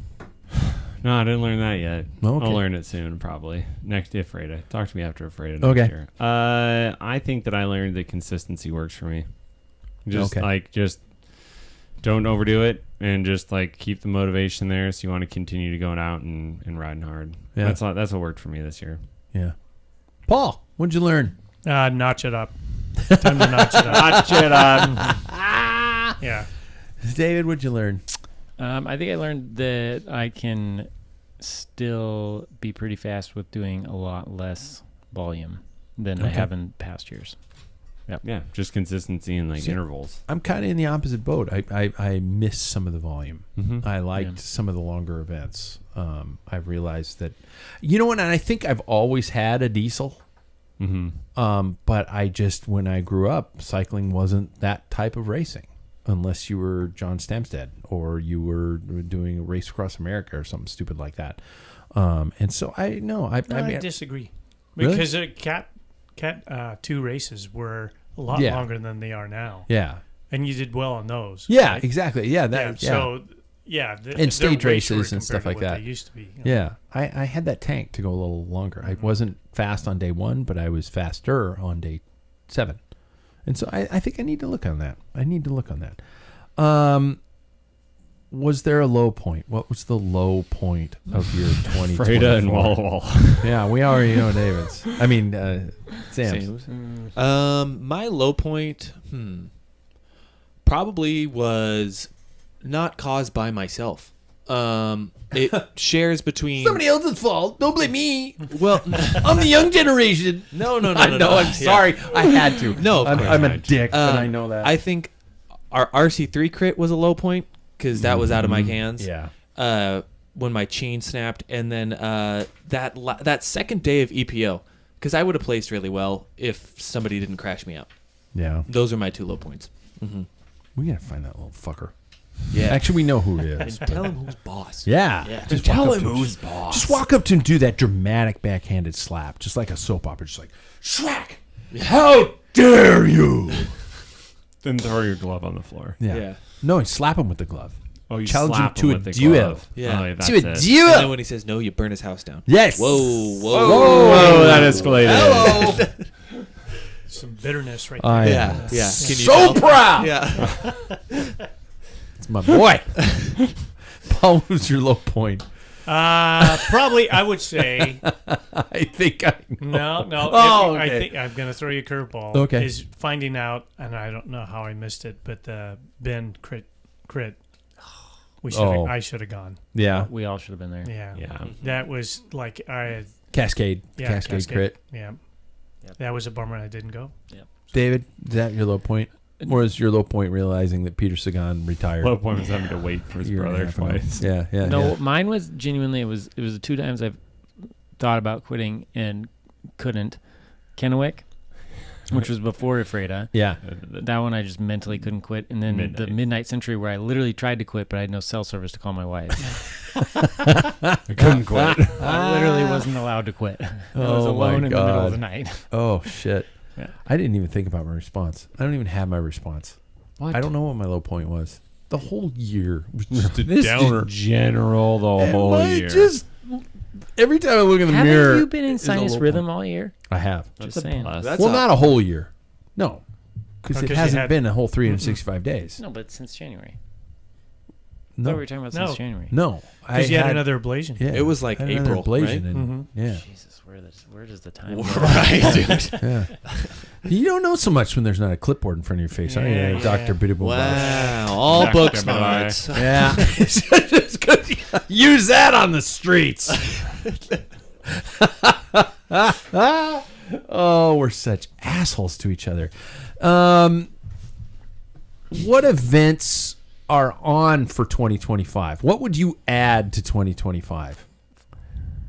No, I didn't learn that yet. Okay. I'll learn it soon, probably. Next, if Freda. Talk to me after Freda next Okay. year. I think that I learned that consistency works for me. Just don't overdo it and just like keep the motivation there so you want to continue to going out and riding hard. Yeah. That's what worked for me this year. Yeah. Paul, what'd you learn? Notch it up. Time to notch it up. Notch it up. Yeah. David, what'd you learn? I think I learned that I can still be pretty fast with doing a lot less volume than I have in past years. Yeah, just consistency and like intervals. I'm kind of in the opposite boat. I miss some of the volume. Mm-hmm. I liked some of the longer events. I've realized that, you know what? And I think I've always had a diesel. Mm-hmm. But I just, when I grew up, cycling wasn't that type of racing, unless you were John Stamstead or you were doing a race across America or something stupid like that. And so I disagree. Really? Because Cat 2 races were a lot longer than they are now. Yeah. And you did well on those. Yeah, right? exactly. Yeah. So, and stage races and stuff like that. They used to be. Yeah. I had that tank to go a little longer. I wasn't fast on day 1, but I was faster on day 7. And so I think I need to look on that. Was there a low point? What was the low point of your 2024? Freda and Walla Walla. Yeah, we already know David's. I mean, Sam's. My low point, probably was not caused by myself. It shares between Somebody else's fault. Don't blame me. Well, I'm the young generation. no. I know. I'm sorry. I had to. No, of course. I'm a dick, but I know that. I think our RC3 crit was a low point because that was out of my hands. Yeah. When my chain snapped, and then that second day of EPO, because I would have placed really well if somebody didn't crash me out. Yeah. Those are my 2 low points. Mm-hmm. We gotta find that little fucker. Yeah. Actually, we know who he is. Tell him who's boss. Yeah. Just tell him who's boss. Just walk up to him and do that dramatic backhanded slap, just like a soap opera, just like schwack. How dare you? Then throw your glove on the floor. Yeah. No, you slap him with the glove. Oh, you challenge slap him to him a with the duel. glove. Yeah. Oh, that's To a it. And duel. then when he says no, you burn his house down. Yes. Whoa. Whoa, that escalated. Some bitterness right I there. am Yeah. Can you so tell? proud. Yeah. It's my boy. Paul, who's your low point? Probably, I would say. I think I know. No. Oh, I okay. think I'm going to throw you a curveball. Okay. Is finding out, and I don't know how I missed it, but Ben crit. I should have gone. Yeah. We all should have been there. Yeah. Yeah. That was like Cascade. Cascade crit. Yeah. Yep. That was a bummer I didn't go. David, is that your low point? Or is your low point realizing that Peter Sagan retired? Low point was having to wait for his a year and a brother half ago? twice. Yeah. No, mine was genuinely it was the 2 times I've thought about quitting and couldn't. Kennewick, which was before Freda. Yeah. That one I just mentally couldn't quit. And then the Midnight Century where I literally tried to quit, but I had no cell service to call my wife. I couldn't quit. I literally wasn't allowed to quit. I was Oh, my alone in the middle God. of the night. Oh, shit. Yeah. I didn't even think about my response. I don't even have my response. What? I don't know what my low point was. The whole year was just a This downer. is general the whole I year. just every time I look in the Haven't mirror, you been in it's a sinus low rhythm point. all year? I have. Just saying. That's Well, a- not a whole year. No, because it 'cause you hasn't had- been a whole 365 days. No, but since January. No, What were we talking about since January? no. Because you had another ablation. Yeah, It was like I had another April, ablation, right? and yeah, Jesus, where does the time go? Right, dude. yeah. You don't know so much when there's not a clipboard in front of your face, are you, Yeah, Dr. Biddy Wow. All Dr. book Biddy. smarts. Yeah. Just 'cause you use that on the streets. Oh, we're such assholes to each other. What events are on for 2025? What would you add to 2025?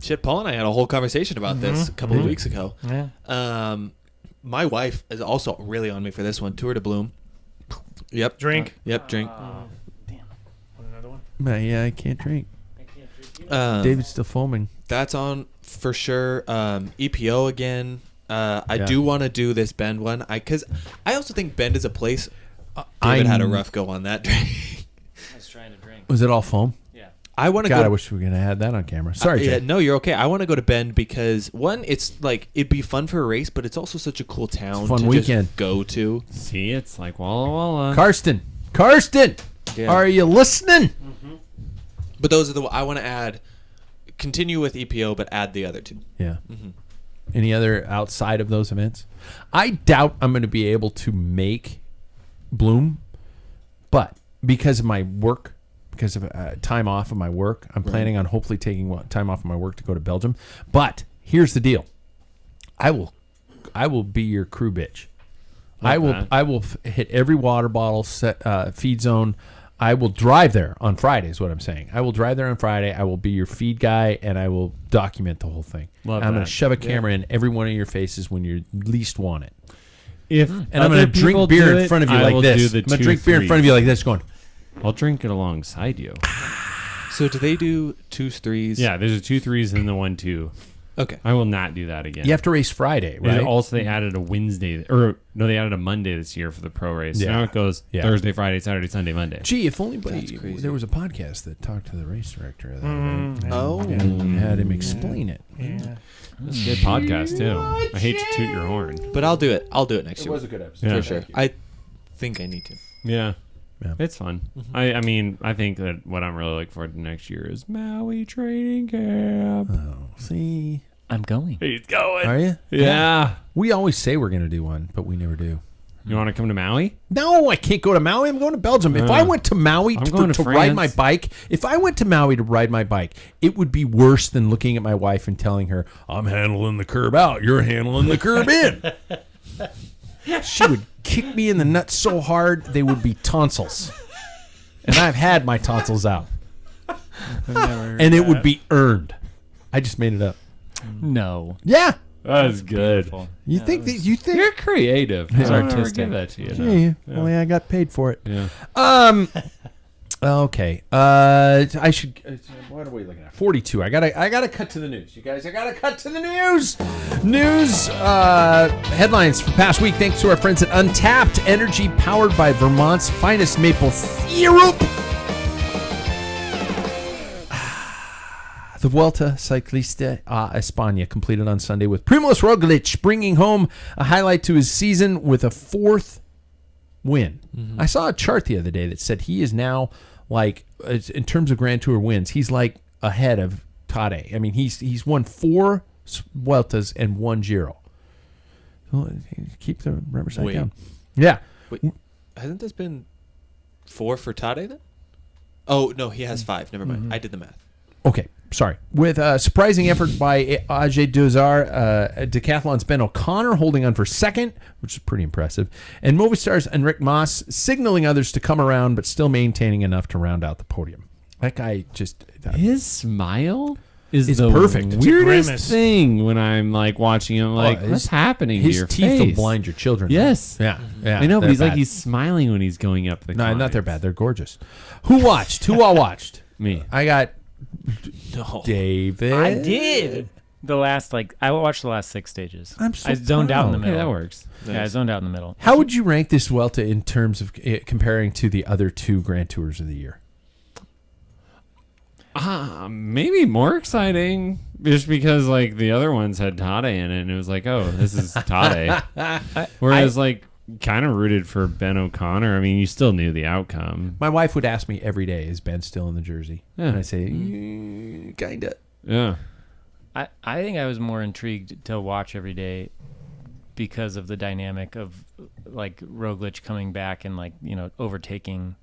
Shit, Paul and I had a whole conversation about this a couple of weeks ago. Yeah. My wife is also really on me for this one. Tour de Bloom. Yep. Drink. Yep, drink. Want another one? Yeah, I can't drink. Um, David's still foaming. That's on for sure. EPO again. I Yeah. do want to do this Bend one. Because I also think Bend is a place. David had a rough go on that drink. I was trying to drink. Was it all foam? Yeah. I want to God, go. I wish we were gonna have that on camera. Sorry, Yeah, Jay. no, you're okay. I want to go to Bend because one, it's like it'd be fun for a race, but it's also such a cool town. It's a fun to weekend. Just go to. See, it's like Walla Walla. Karsten, Yeah. are you listening? But those are the I want to add. Continue with EPO, but add the other two. Yeah. Any other outside of those events? I doubt I'm going to be able to make Bloom, but because of my work, because of time off of my work, I'm planning on hopefully taking time off of my work to go to Belgium. But here's the deal: I will be your crew bitch. I will hit every water bottle feed zone. I will drive there on Friday is what I'm saying. I will drive there on Friday. I will be your feed guy, and I will document the whole thing. Love I'm going that. to shove a camera in every one of your faces when you least want it. If And I'm going to drink beer in front of you like this. I'm going to drink beer in front of you like this going, I'll drink it alongside you. So do they do 2s, 3s? Yeah, there's a 2 3s and the 1 2. Okay. I will not do that again. you have to race Friday, And right? also, they added a Wednesday, or no, they added a Monday this year for the pro race. Yeah. So now it goes Yeah. Thursday, Friday, Saturday, Sunday, Monday. Gee, if only That's crazy. there was a podcast that talked to the race director of that event. Oh. And had him explain it. Yeah. That's a good podcast too. I hate to toot your horn. But I'll do it. I'll do it next year. a good episode. Yeah. For sure. I think I need to. Yeah. Yeah. It's fun. I mean, I think that what I'm really looking forward to next year is Maui training camp. Oh, see. I'm going. He's going. Are you? Yeah. We always say we're going to do one, but we never do. You want to come to Maui? No, I can't go to Maui. I'm going to Belgium. If I went to Maui I'm going to to ride my France. bike, it would be worse than looking at my wife and telling her, I'm handling the curb out. You're handling the curb in. She would kick me in the nuts so hard, they would be tonsils. And I've had my tonsils out. And it would be earned. I just made it up. No. Yeah. That's good. You think that you think You're creative. It's I'll never artistic. give that to you. yeah, only I got paid for it. Yeah. Okay. I should. What are we looking at? 42. I gotta cut to the news, you guys. I gotta cut to the news. News headlines for past week. Thanks to our friends at Untapped Energy, powered by Vermont's finest maple syrup. The Vuelta Ciclista a España completed on Sunday with Primož Roglič bringing home a highlight to his season with a 4th win. I saw a chart the other day that said he is now, like, in terms of Grand Tour wins, he's like ahead of Tade. I mean, he's won 4 Vueltas and 1 Giro. So, keep the rubber side Wait. down. Yeah. Wait, hasn't this been 4 for Tade then? Oh, no, he has 5. Never mind. I did the math. Okay, sorry. With a surprising effort by Ajay Dozar, Decathlon's Ben O'Connor holding on for second, which is pretty impressive, and Movistar's Enric Mas signaling others to come around, but still maintaining enough to round out the podium. That guy just... His smile is It's the perfect. It's a weirdest grimace. thing when I'm like watching him. Like, what's happening to His your teeth face? will blind your children. Yes. Yeah, yeah. I know, but they're he's like bad. he's smiling when he's going up the. No, climb. not they're bad. They're gorgeous. Who watched? Who all watched? Me. I got No. David. I did. I watched the last 6 stages. I'm so I zoned out in the proud. middle. Okay, that works. Yeah, I zoned out in the middle. How would you rank this Vuelta in terms of comparing to the other 2 Grand Tours of the year? Maybe more exciting, just because like the other ones had Tade in it, and it was like, oh, this is Tade. Whereas like kind of rooted for Ben O'Connor. I mean, you still knew the outcome. My wife would ask me every day, is Ben still in the jersey? Yeah. And I say, kind of. Yeah. I think I was more intrigued to watch every day because of the dynamic of like Roglic coming back and like, you know, overtaking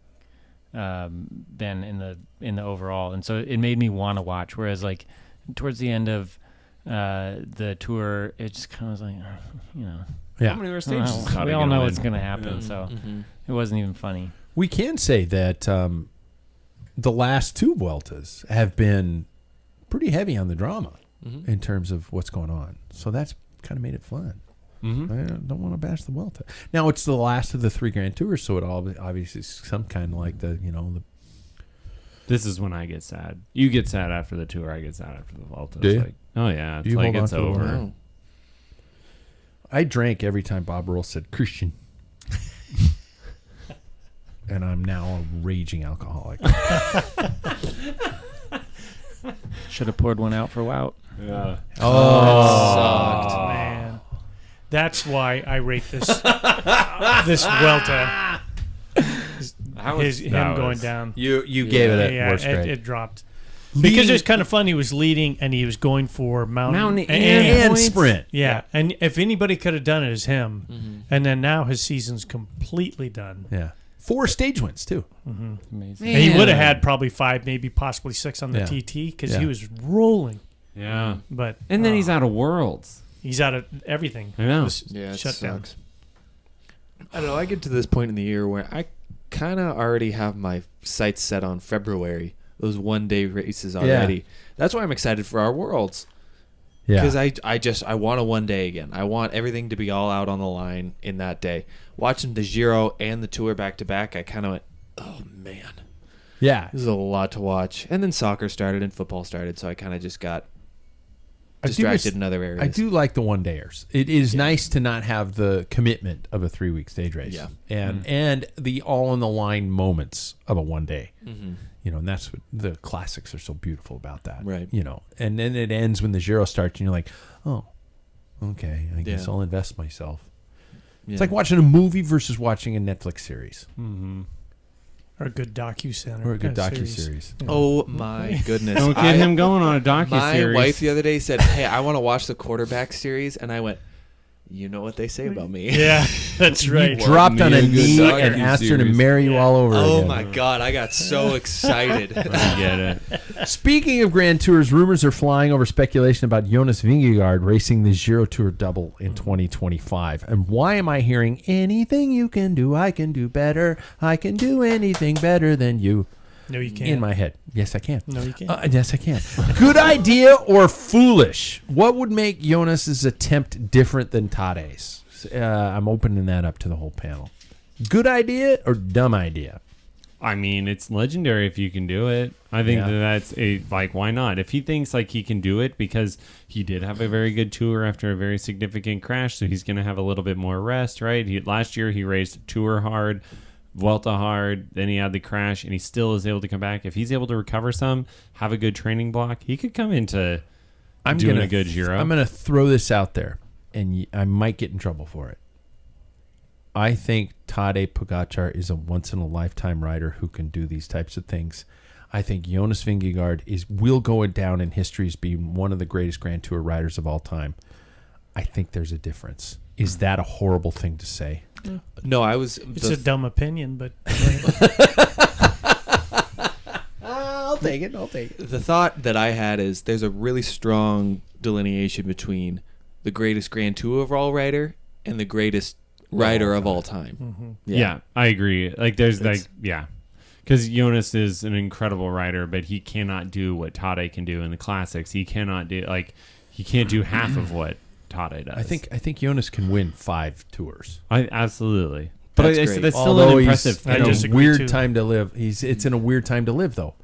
Ben in the overall, and so it made me want to watch. Whereas like towards the end of the tour, it just kind of was like, you know, Yeah. How many more stages is Tade we all gonna know win? what's going to happen, so it wasn't even funny. We can say that the last 2 Vueltas have been pretty heavy on the drama in terms of what's going on. So that's kind of made it fun. Mm-hmm. I don't want to bash the Vuelta. Now it's the last of the 3 Grand Tours, so it all obviously is some kind of like the This is when I get sad. You get sad after the tour. I get sad after the Volta. Do It's you? like, oh yeah, it's You like hold on it's to the over. line. I drank every time Bob Roll said Christian. And I'm now a raging alcoholic. Should have poured one out for Wout. Yeah. Sucked. Man, that's why I rate this this Vuelta. Him going down. You gave it a Yeah, worst grade. it dropped. Because it's kind of fun. He was leading and he was going for mountain and sprint. Yeah, and if anybody could have done it, it's him. And then now his season's completely done. Yeah. 4 stage wins too. Amazing. And he would have had probably 5, maybe possibly 6 on the Yeah. TT because Yeah. he was rolling. Yeah. But And then he's out of Worlds. he's out of everything. I know. Was Yeah, it shut down. sucks. I don't know. I get to this point in the year where I kind of already have my sights set on February. Those one-day races already. That's why I'm excited for our Worlds. Yeah. Because I want a one day again. I want everything to be all out on the line in that day. Watching the Giro and the Tour back to back, I kind of went, oh man, Yeah. this is a lot to watch. And then soccer started and football started, so I kind of just got I do distracted miss- in other areas. I do like the one dayers. It is nice to not have the commitment of a 3-week stage race. Yeah. And the all on the line moments of a one day. Mm-hmm. You know, and that's what the classics are so beautiful about that. Right. You know, and then it ends when the Giro starts and you're like, oh, okay, I guess Yeah. I'll invest myself. Yeah. It's like watching a movie versus watching a Netflix series Or a good docu-center. or a good series. docu-series. Oh my goodness. Don't get him going on a My docuseries. wife the other day said, hey, I want to watch the quarterback series. And I went, you know what they say about me. Yeah, that's right. Dropped on a Me a good knee and docu-series. asked her to marry you all over Oh again. my God. I got so excited. I get it. Speaking of Grand Tours, rumors are flying over speculation about Jonas Vingegaard racing the Giro Tour double in 2025. And why am I hearing anything you can do, I can do better. I can do anything better than you No, you can't. in my head. Yes, I can. No, you can't. Yes, I can. Good idea or foolish? What would make Jonas's attempt different than Tade's? I'm opening that up to the whole panel. Good idea or dumb idea? I mean, it's legendary if you can do it. I think Yeah. that's why not? If he thinks like he can do it because he did have a very good tour after a very significant crash, so he's going to have a little bit more rest, right? Last year he raced Tour hard, Vuelta hard, then he had the crash, and he still is able to come back. If he's able to recover some, have a good training block, he could come into doing a good Giro. I'm going to throw this out there, and I might get in trouble for it. I think Tadej Pogacar is a once-in-a-lifetime rider who can do these types of things. I think Jonas Vingegaard will go down in history as being one of the greatest Grand Tour riders of all time. I think there's a difference. Is that a horrible thing to say? No, I was. It's a dumb opinion, but I'll take it. The thought that I had is there's a really strong delineation between the greatest Grand Tour of all rider and the greatest rider of all time. Yeah, I agree. Like, there's because Jonas is an incredible rider, but he cannot do what Tadej can do in the classics. He cannot do he can't do half of what Tadej does. I think Jonas can win 5 tours. Absolutely, but That's that's, great. that's still Although an impressive he's thing. in a disagree weird too. time to live. It's in a weird time to live, though.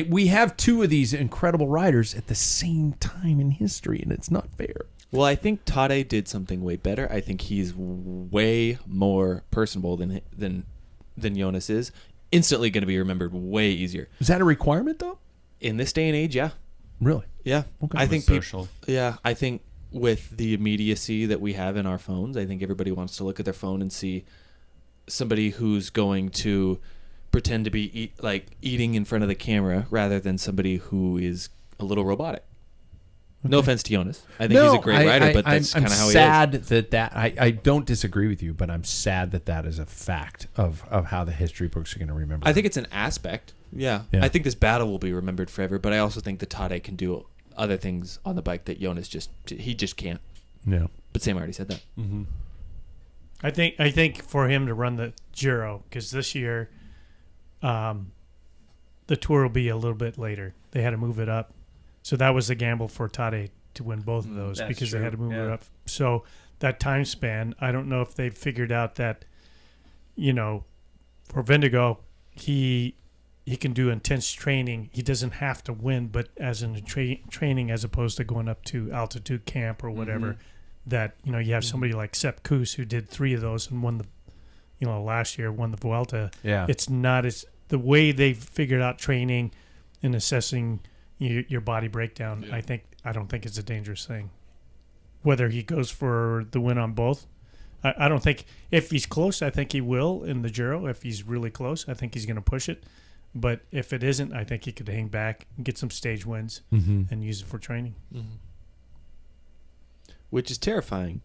We have 2 of these incredible riders at the same time in history, and it's not fair. Well, I think Tadej did something way better. I think he's way more personable than Jonas is. Instantly going to be remembered way easier. Is that a requirement, though? In this day and age, yeah. Really? Yeah. Okay. I think social. I think with the immediacy that we have in our phones, I think everybody wants to look at their phone and see somebody who's going to pretend to be eating in front of the camera rather than somebody who is a little robotic. No offense to Jonas. I think he's a great rider, but that's kind of how he is. I'm sad that I don't disagree with you, but I'm sad that is a fact of how the history books are going to remember. I think it's an aspect. Yeah. Yeah. I think this battle will be remembered forever, but I also think that Tadej can do other things on the bike that Jonas just can't. Yeah. But Sam already said that. I think for him to run the Giro, because this year, the Tour will be a little bit later. They had to move it up, so that was a gamble for Tadej to win both of those because they had to move it up. So that time span, I don't know if they've figured out that, for Vingegaard, he can do intense training. He doesn't have to win, but as in training, as opposed to going up to altitude camp or whatever. That you have somebody like Sepp Kuss who did 3 of those and won the, last year won the Vuelta. Yeah. It's not as the way they've figured out training and assessing your body breakdown. I don't think it's a dangerous thing. Whether he goes for the win on both, I don't think if he's close, I think he will in the Giro. If he's really close, I think he's going to push it. But if it isn't, I think he could hang back and get some stage wins and use it for training. Which is terrifying.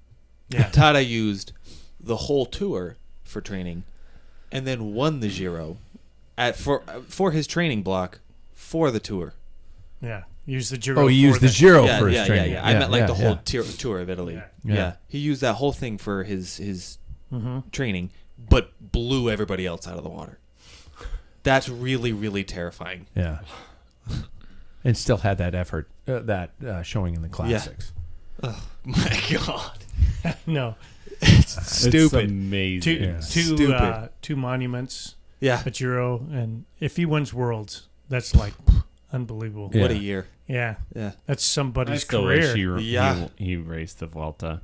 Yeah. Tada used the whole tour for training and then won the Giro for his training block for the tour. Yeah. Use the Giro. Oh, he used the Giro for his training. I meant like the whole tour of Italy. Yeah. He used that whole thing for his training, but blew everybody else out of the water. That's really, really terrifying. Yeah. And still had that effort, showing in the classics. Yeah. Oh, my God. No. It's stupid. It's amazing. Stupid. Two monuments. Yeah. A Giro. And if he wins Worlds, that's like unbelievable. What a year. Yeah. Yeah. That's somebody's I still career. wish he raced the Vuelta.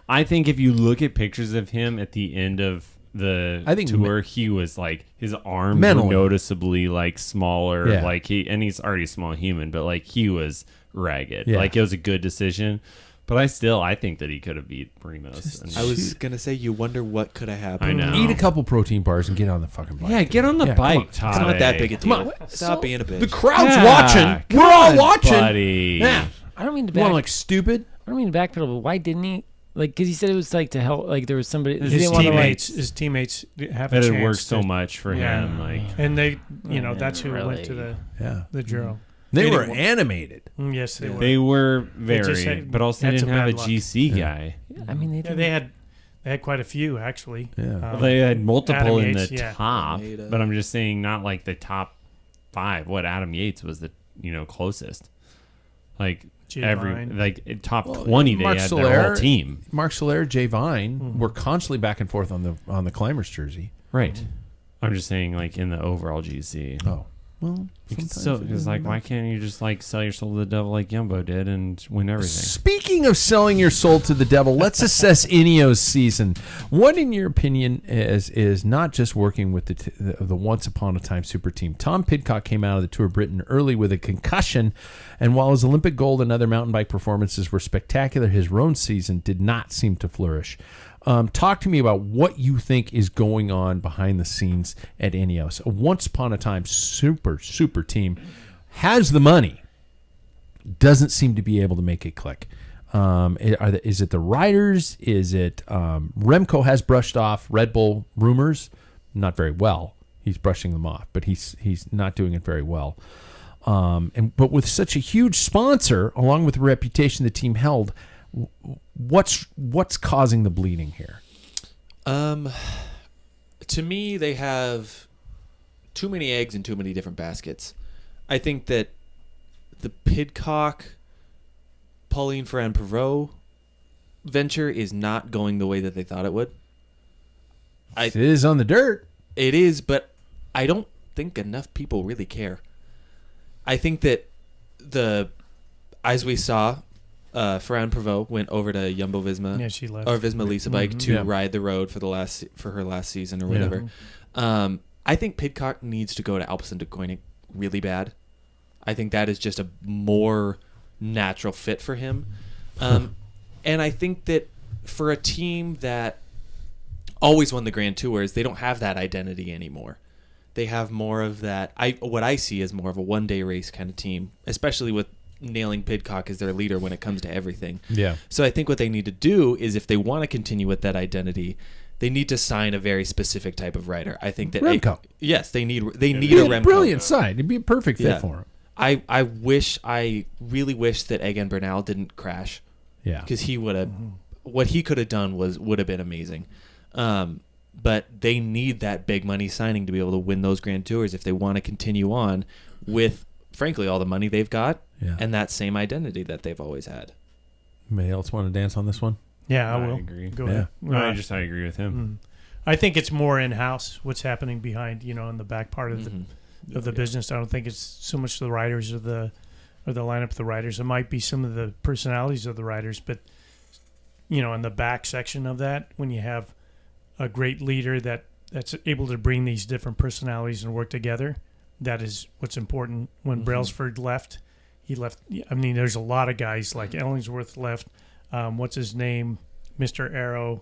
I think if you look at pictures of him at the end of the tour, he was like, his arms were noticeably like smaller, like and he's already a small human, but like he was ragged. Like it was a good decision. But I think that he could have beat Primoz. I was going to say, you wonder what could have happened. I know. Eat a couple protein bars and get on the fucking bike. Yeah, get on the bike, Todd. It's not that big a deal. Come on. Stop being a bitch. The crowd's watching. We're all watching. Buddy. Yeah. I don't mean to You want like stupid? I don't mean to backpedal, but why didn't he? Like, because he said it was like to help. Like there was somebody. His teammates have a That chance. it worked so much for him. Like, and they, that's who went to the Giro. They were animated. Yes, they were. They were just very, had- but also had they didn't some have a bad luck. GC guy. I mean, They had quite a few actually. Yeah. Well, they had multiple Adam in Yates, the yeah. top, Almeida. but I'm just saying not like the top 5. What Adam Yates was the closest, like Giovanni. top 20. They Mark had Soler, their whole team, Mark Soler, Jay Vine were constantly back and forth on the climbers jersey. right? I'm just saying, like in the overall GC. Oh, well, You can sometimes still, it it's doesn't like, matter. why can't you just like sell your soul to the devil like Jumbo did and win everything? Speaking of selling your soul to the devil, let's assess Ineos' season. What, in your opinion, is not just working with the once upon a time super team? Tom Pidcock came out of the Tour of Britain early with a concussion, and while his Olympic gold and other mountain bike performances were spectacular, his road season did not seem to flourish. Talk to me about what you think is going on behind the scenes at Ineos. A once upon a time super team has the money, doesn't seem to be able to make it click. Is it the riders? Is it Remco has brushed off Red Bull rumors? Not very well. He's brushing them off, but he's not doing it very well. But with such a huge sponsor, along with the reputation the team held, what's causing the bleeding here? To me, they have too many eggs in too many different baskets. I think that the Pidcock, Pauline Ferrand-Prévot venture is not going the way that they thought it would. It is on the dirt. It is, but I don't think enough people really care. I think that as we saw, Ferrand-Prévot went over to Jumbo-Visma. Yeah, she left. Or Visma Lisa bike to Yeah. ride the road for her last season or whatever. I think Pidcock needs to go to Alpecin de Koenig really bad. I think that is just a more natural fit for him. And I think that for a team that always won the Grand Tours, they don't have that identity anymore. They have more of that. What I see is more of a one-day race kind of team, especially with nailing Pidcock as their leader when it comes to everything. Yeah. So I think what they need to do is, if they want to continue with that identity, they need to sign a very specific type of rider. I think that Remco. Yes, they need a Remco. Brilliant side. It'd be a perfect fit Yeah. for him. I really wish that Egan Bernal didn't crash. Yeah. Because he would have, what he could have done would have been amazing. But they need that big money signing to be able to win those Grand Tours if they want to continue on with, frankly, all the money they've got and that same identity that they've always had. Anybody else want to dance on this one? Yeah, I I will. agree. Go Yeah. ahead. I agree with him. I think it's more in-house what's happening behind, in the back part of the business. I don't think it's so much the riders or the lineup of the riders. It might be some of the personalities of the riders, but in the back section of that, when you have a great leader that's able to bring these different personalities and work together, that is what's important. When Brailsford left, he left. I mean, there's a lot of guys like Ellingsworth left. What's his name? Mr. Arrow,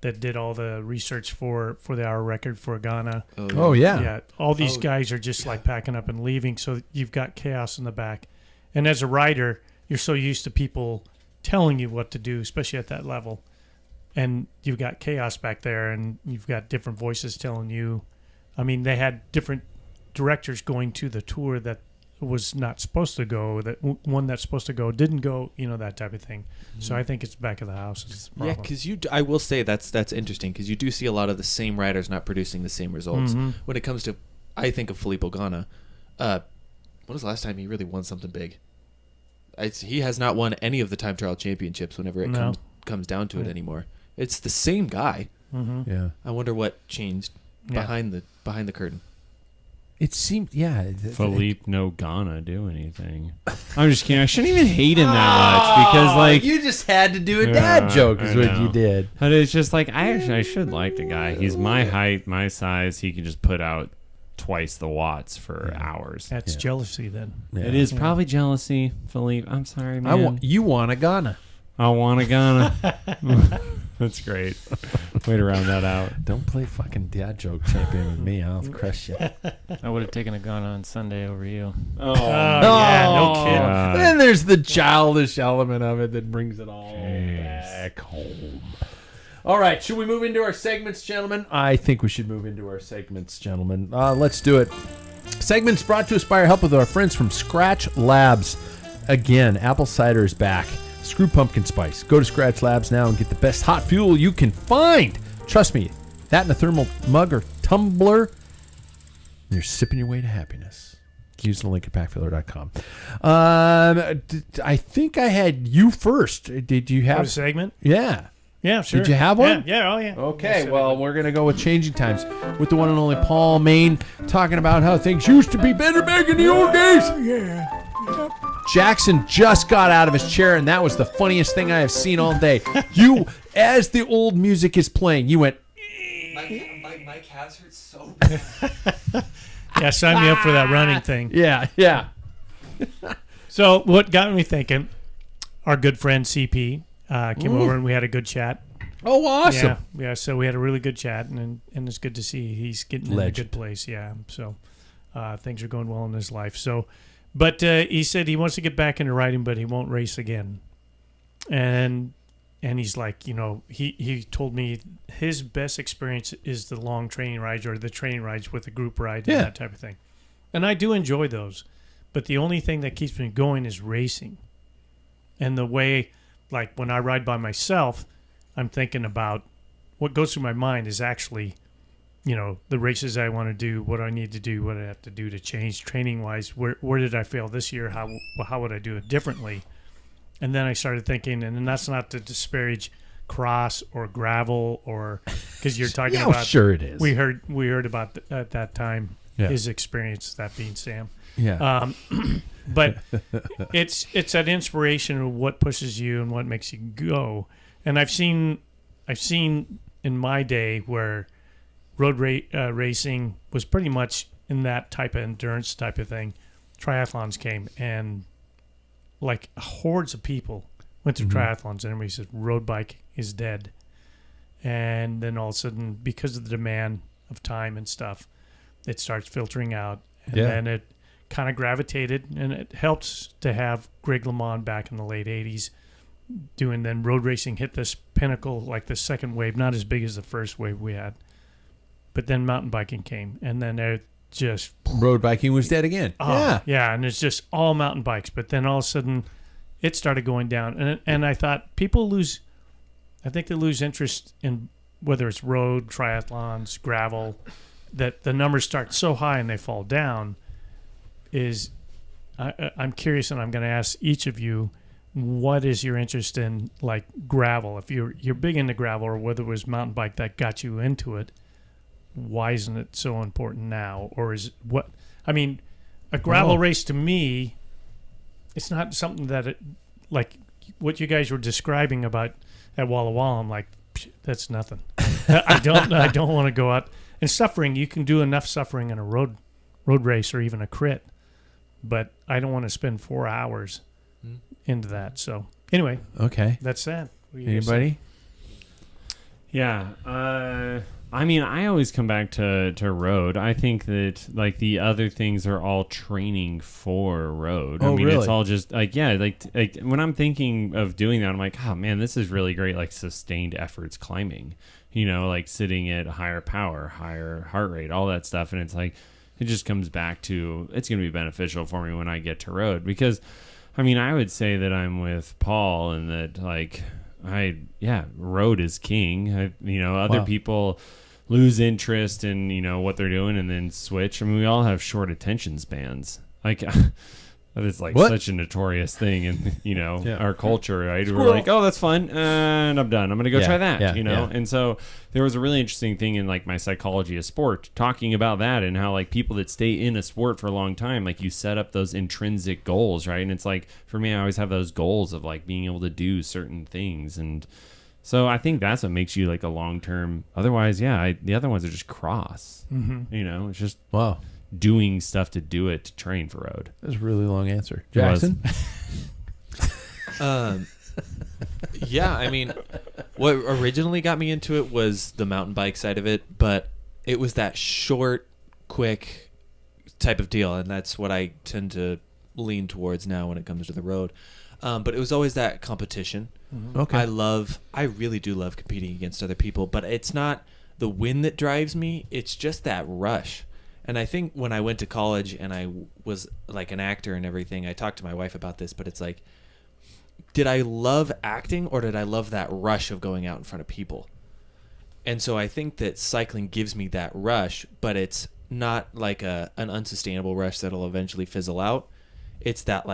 that did all the research for the hour record for Ghana. Oh, yeah. Yeah, all these guys are just like packing up and leaving. So you've got chaos in the back. And as a rider, you're so used to people telling you what to do, especially at that level. And you've got chaos back there, and you've got different voices telling you. I mean, they had different directors going to the tour that was not supposed to go, that one that's supposed to go didn't go, that type of thing. So I think it's back of the house. Is the Yeah, problem. because I will say that's interesting, because you do see a lot of the same riders not producing the same results. When it comes to, I think of Filippo Ganna. When was the last time he really won something big? He has not won any of the time trial championships whenever it comes down to it anymore. It's the same guy. Yeah. I wonder what changed behind the curtain. It seemed, Philippe no Ghana do anything. I'm just kidding. I shouldn't even hate him that much because, like, you just had to do a dad joke, is I what know. you did. But it's just like I should like the guy. He's my height, my size. He can just put out twice the watts for hours. That's jealousy then. Yeah. It is probably jealousy, Philippe. I'm sorry, man. You want a Ghana. I want a Ghana. That's great. Way to round that out. Don't play fucking dad joke champion with me. I'll crush you. I would have taken a gun on Sunday over you. Yeah, no kidding. God. Then there's the childish element of it that brings it all back home. All right, should we move into our segments, gentlemen? I think we should move into our segments, gentlemen. Let's do it. Segments brought to us by our help with our friends from Scratch Labs. Again, apple cider is back. Screw pumpkin spice. Go to Scratch Labs now and get the best hot fuel you can find. Trust me, that in a thermal mug or tumbler, you're sipping your way to happiness. Use the link at packfiller.com. I think I had you first. Did you For have a segment? Yeah. Yeah, sure. Did you have one? Yeah, oh yeah. Okay, well, we're going to go with Changing Times with the one and only Paul Main, talking about how things used to be better back in the old days. Yeah. Jackson just got out of his chair, and that was the funniest thing I have seen all day. You, as the old music is playing, you went... My calves hurt so bad. Yeah, sign me up for that running thing. Yeah. So what got me thinking, our good friend CP came over and we had a good chat. Oh, awesome. Yeah, so we had a really good chat, and it's good to see he's getting in a Legend. good place. Yeah, so things are going well in his life. So, but he said he wants to get back into riding, but he won't race again. And he's like, he told me his best experience is the long training rides or the training rides with the group ride and that type of thing. And I do enjoy those, but the only thing that keeps me going is racing. And the way, like when I ride by myself, I'm thinking about what goes through my mind is actually, the races I want to do, what I need to do, what I have to do to change training wise. Where did I fail this year? How would I do it differently? And then I started thinking, and that's not to disparage cross or gravel or because you're talking about. Sure it is. We heard about at that time his experience, that being Sam. Yeah. But it's that inspiration of what pushes you and what makes you go. And I've seen in my day where road racing was pretty much in that type of endurance type of thing. Triathlons came and like hordes of people went to triathlons, and everybody said road bike is dead. And then all of a sudden, because of the demand of time and stuff, it starts filtering out. And then it kind of gravitated, and it helps to have Greg LeMond back in the late 80s doing then road racing hit this pinnacle, like the second wave, not as big as the first wave we had. But then mountain biking came, and then it just... Road biking was dead again. Yeah, and it's just all mountain bikes. But then all of a sudden, it started going down. And I thought people lose... I think they lose interest in whether it's road, triathlons, gravel, that the numbers start so high and they fall down. I'm curious, and I'm going to ask each of you, what is your interest in, like, gravel? If you're big into gravel, or whether it was mountain bike that got you into it, why isn't it so important now? Or is what? I mean, a gravel race to me, it's not something that like what you guys were describing about at Walla Walla. I'm like, that's nothing. I don't want to go out and suffering. You can do enough suffering in a road road race or even a crit, but I don't want to spend 4 hours into that. So anyway, Okay. that's that. What do you guys Anybody? Yeah. I mean, I always come back to road. I think that like the other things are all training for road. Oh, I mean, really? it's all just like, yeah, like when I'm thinking of doing that, I'm like, oh man, this is really great. Like sustained efforts climbing, you know, like sitting at higher power, higher heart rate, all that stuff. And it's like, it just comes back to, it's going to be beneficial for me when I get to road, because I mean, I would say that I'm with Paul and that like, road is king. Other Wow. people lose interest in, what they're doing and then switch. I mean, we all have short attention spans. Like, that is like What? such a notorious thing in, Yeah. our culture, right? Squirrel. We're like, oh, that's fun. And I'm done. I'm going to go Yeah, try that, yeah, yeah. And so there was a really interesting thing in like my psychology of sport talking about that and how like people that stay in a sport for a long time, like you set up those intrinsic goals, right? And it's like, for me, I always have those goals of like being able to do certain things. And so I think that's what makes you like a long-term. Otherwise, the other ones are just cross. Mm-hmm. It's just Wow. doing stuff to do it to train for road. That's a really long answer. It was. Jackson? Yeah, I mean, what originally got me into it was the mountain bike side of it, but it was that short, quick type of deal, and that's what I tend to lean towards now when it comes to the road. But it was always that competition. Okay. I really do love competing against other people, but it's not the win that drives me. It's just that rush. And I think when I went to college and I was like an actor and everything, I talked to my wife about this, but it's like, did I love acting or did I love that rush of going out in front of people? And so I think that cycling gives me that rush, but it's not like an unsustainable rush that'll eventually fizzle out. It's that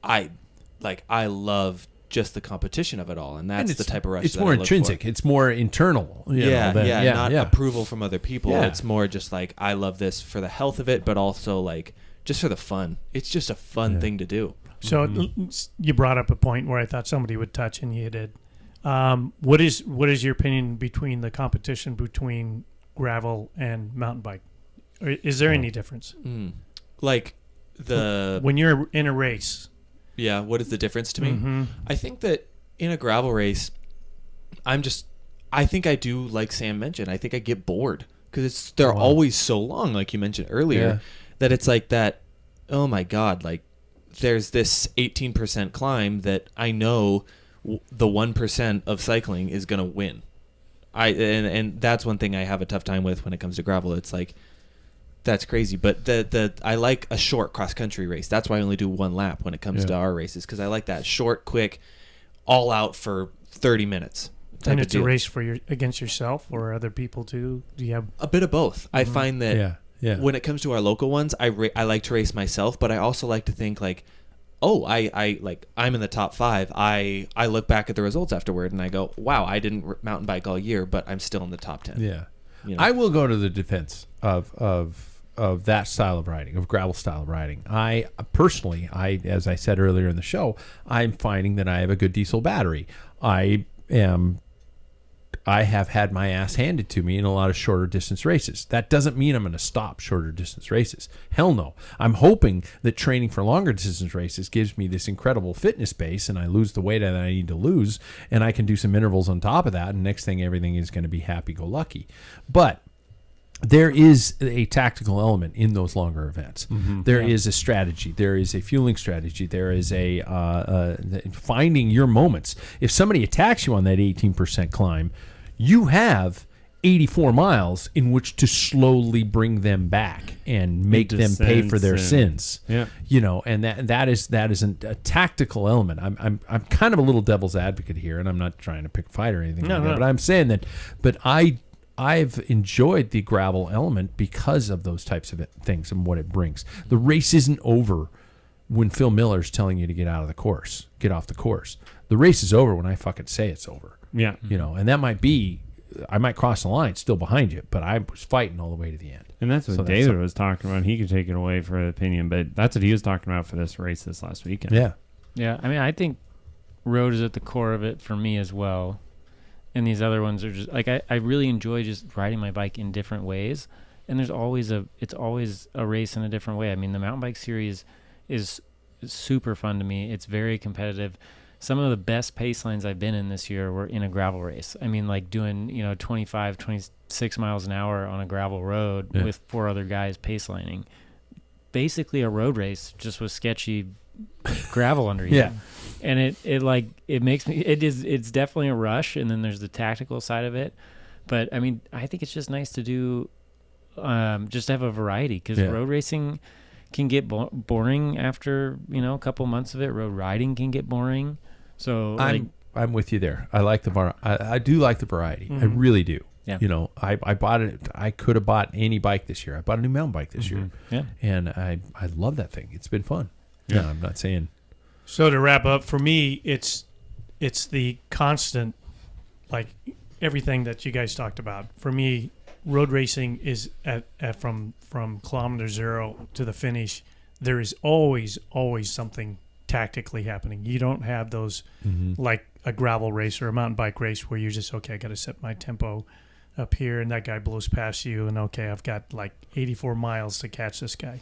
I love just the competition of it all, and that's the type of rush. It's that more I look intrinsic. for. It's more internal. Not approval from other people. Yeah. It's more just like I love this for the health of it, but also like just for the fun. It's just a fun thing to do. So you brought up a point where I thought somebody would touch, and you did. What is your opinion between the competition between gravel and mountain bike? Or is there any difference? Like the When you're in a race. Yeah, what is the difference to me? Mm-hmm. I think that in a gravel race, I think I do, like Sam mentioned, I think I get bored because they're always so long, like you mentioned earlier, that it's like that, oh my God, like there's this 18% climb that I know the 1% of cycling is going to win. And that's one thing I have a tough time with when it comes to gravel. It's like, that's crazy, but I like a short cross country race. That's why I only do one lap when it comes to our races, because I like that short, quick, all out for 30 minutes. And it's a race against yourself or other people too. Do you have a bit of both? I find that when it comes to our local ones, I like to race myself, but I also like to think like, oh, I'm in the top 5. I look back at the results afterward and I go, wow, I didn't mountain bike all year, but I'm still in the top 10. Yeah. I will go to the defense of that style of riding, of gravel style of riding. I personally, as I said earlier in the show, I'm finding that I have a good diesel battery. I have had my ass handed to me in a lot of shorter distance races. That doesn't mean I'm going to stop shorter distance races. Hell no. I'm hoping that training for longer distance races gives me this incredible fitness base and I lose the weight that I need to lose and I can do some intervals on top of that, and next thing everything is going to be happy-go-lucky. But there is a tactical element in those longer events. There is a strategy. There is a fueling strategy. There is a finding your moments. If somebody attacks you on that 18% climb, you have 84 miles in which to slowly bring them back and make them pay for their sins. Yeah. And that is a tactical element. I'm kind of a little devil's advocate here, and I'm not trying to pick a fight or anything like that, but I'm saying that. But I've enjoyed the gravel element because of those types of things and what it brings. The race isn't over when Phil Miller's telling you to get off the course. The race is over when I fucking say it's over. Yeah. And that might be, I might cross the line still behind you, but I was fighting all the way to the end. And that's what David was talking about. He could take it away for an opinion, but that's what he was talking about for this race this last weekend. Yeah. Yeah, I mean, I think road is at the core of it for me as well. And these other ones are just like I really enjoy just riding my bike in different ways. and it's always a race in a different way. I mean, the mountain bike series is super fun to me. It's very competitive. Some of the best pace lines I've been in this year were in a gravel race. I mean, like doing 25, 26 miles an hour on a gravel road with 4 other guys pace lining. Basically a road race, just with sketchy gravel under you. Yeah. And it makes me, it's definitely a rush. And then there's the tactical side of it. But I mean, I think it's just nice to do, just have a variety, because road racing can get boring after, a couple months of it. Road riding can get boring. So I'm with you there. I like I do like the variety. I really do. Yeah. I bought it. I could have bought any bike this year. I bought a new mountain bike this year. Yeah. And I love that thing. It's been fun. Yeah. I'm not saying. So to wrap up, for me, it's the constant, like everything that you guys talked about. For me, road racing is from kilometer 0 to the finish. There is always something tactically happening. You don't have those like a gravel race or a mountain bike race where you're just, okay, I got to set my tempo up here, and that guy blows past you, and okay, I've got like 84 miles to catch this guy.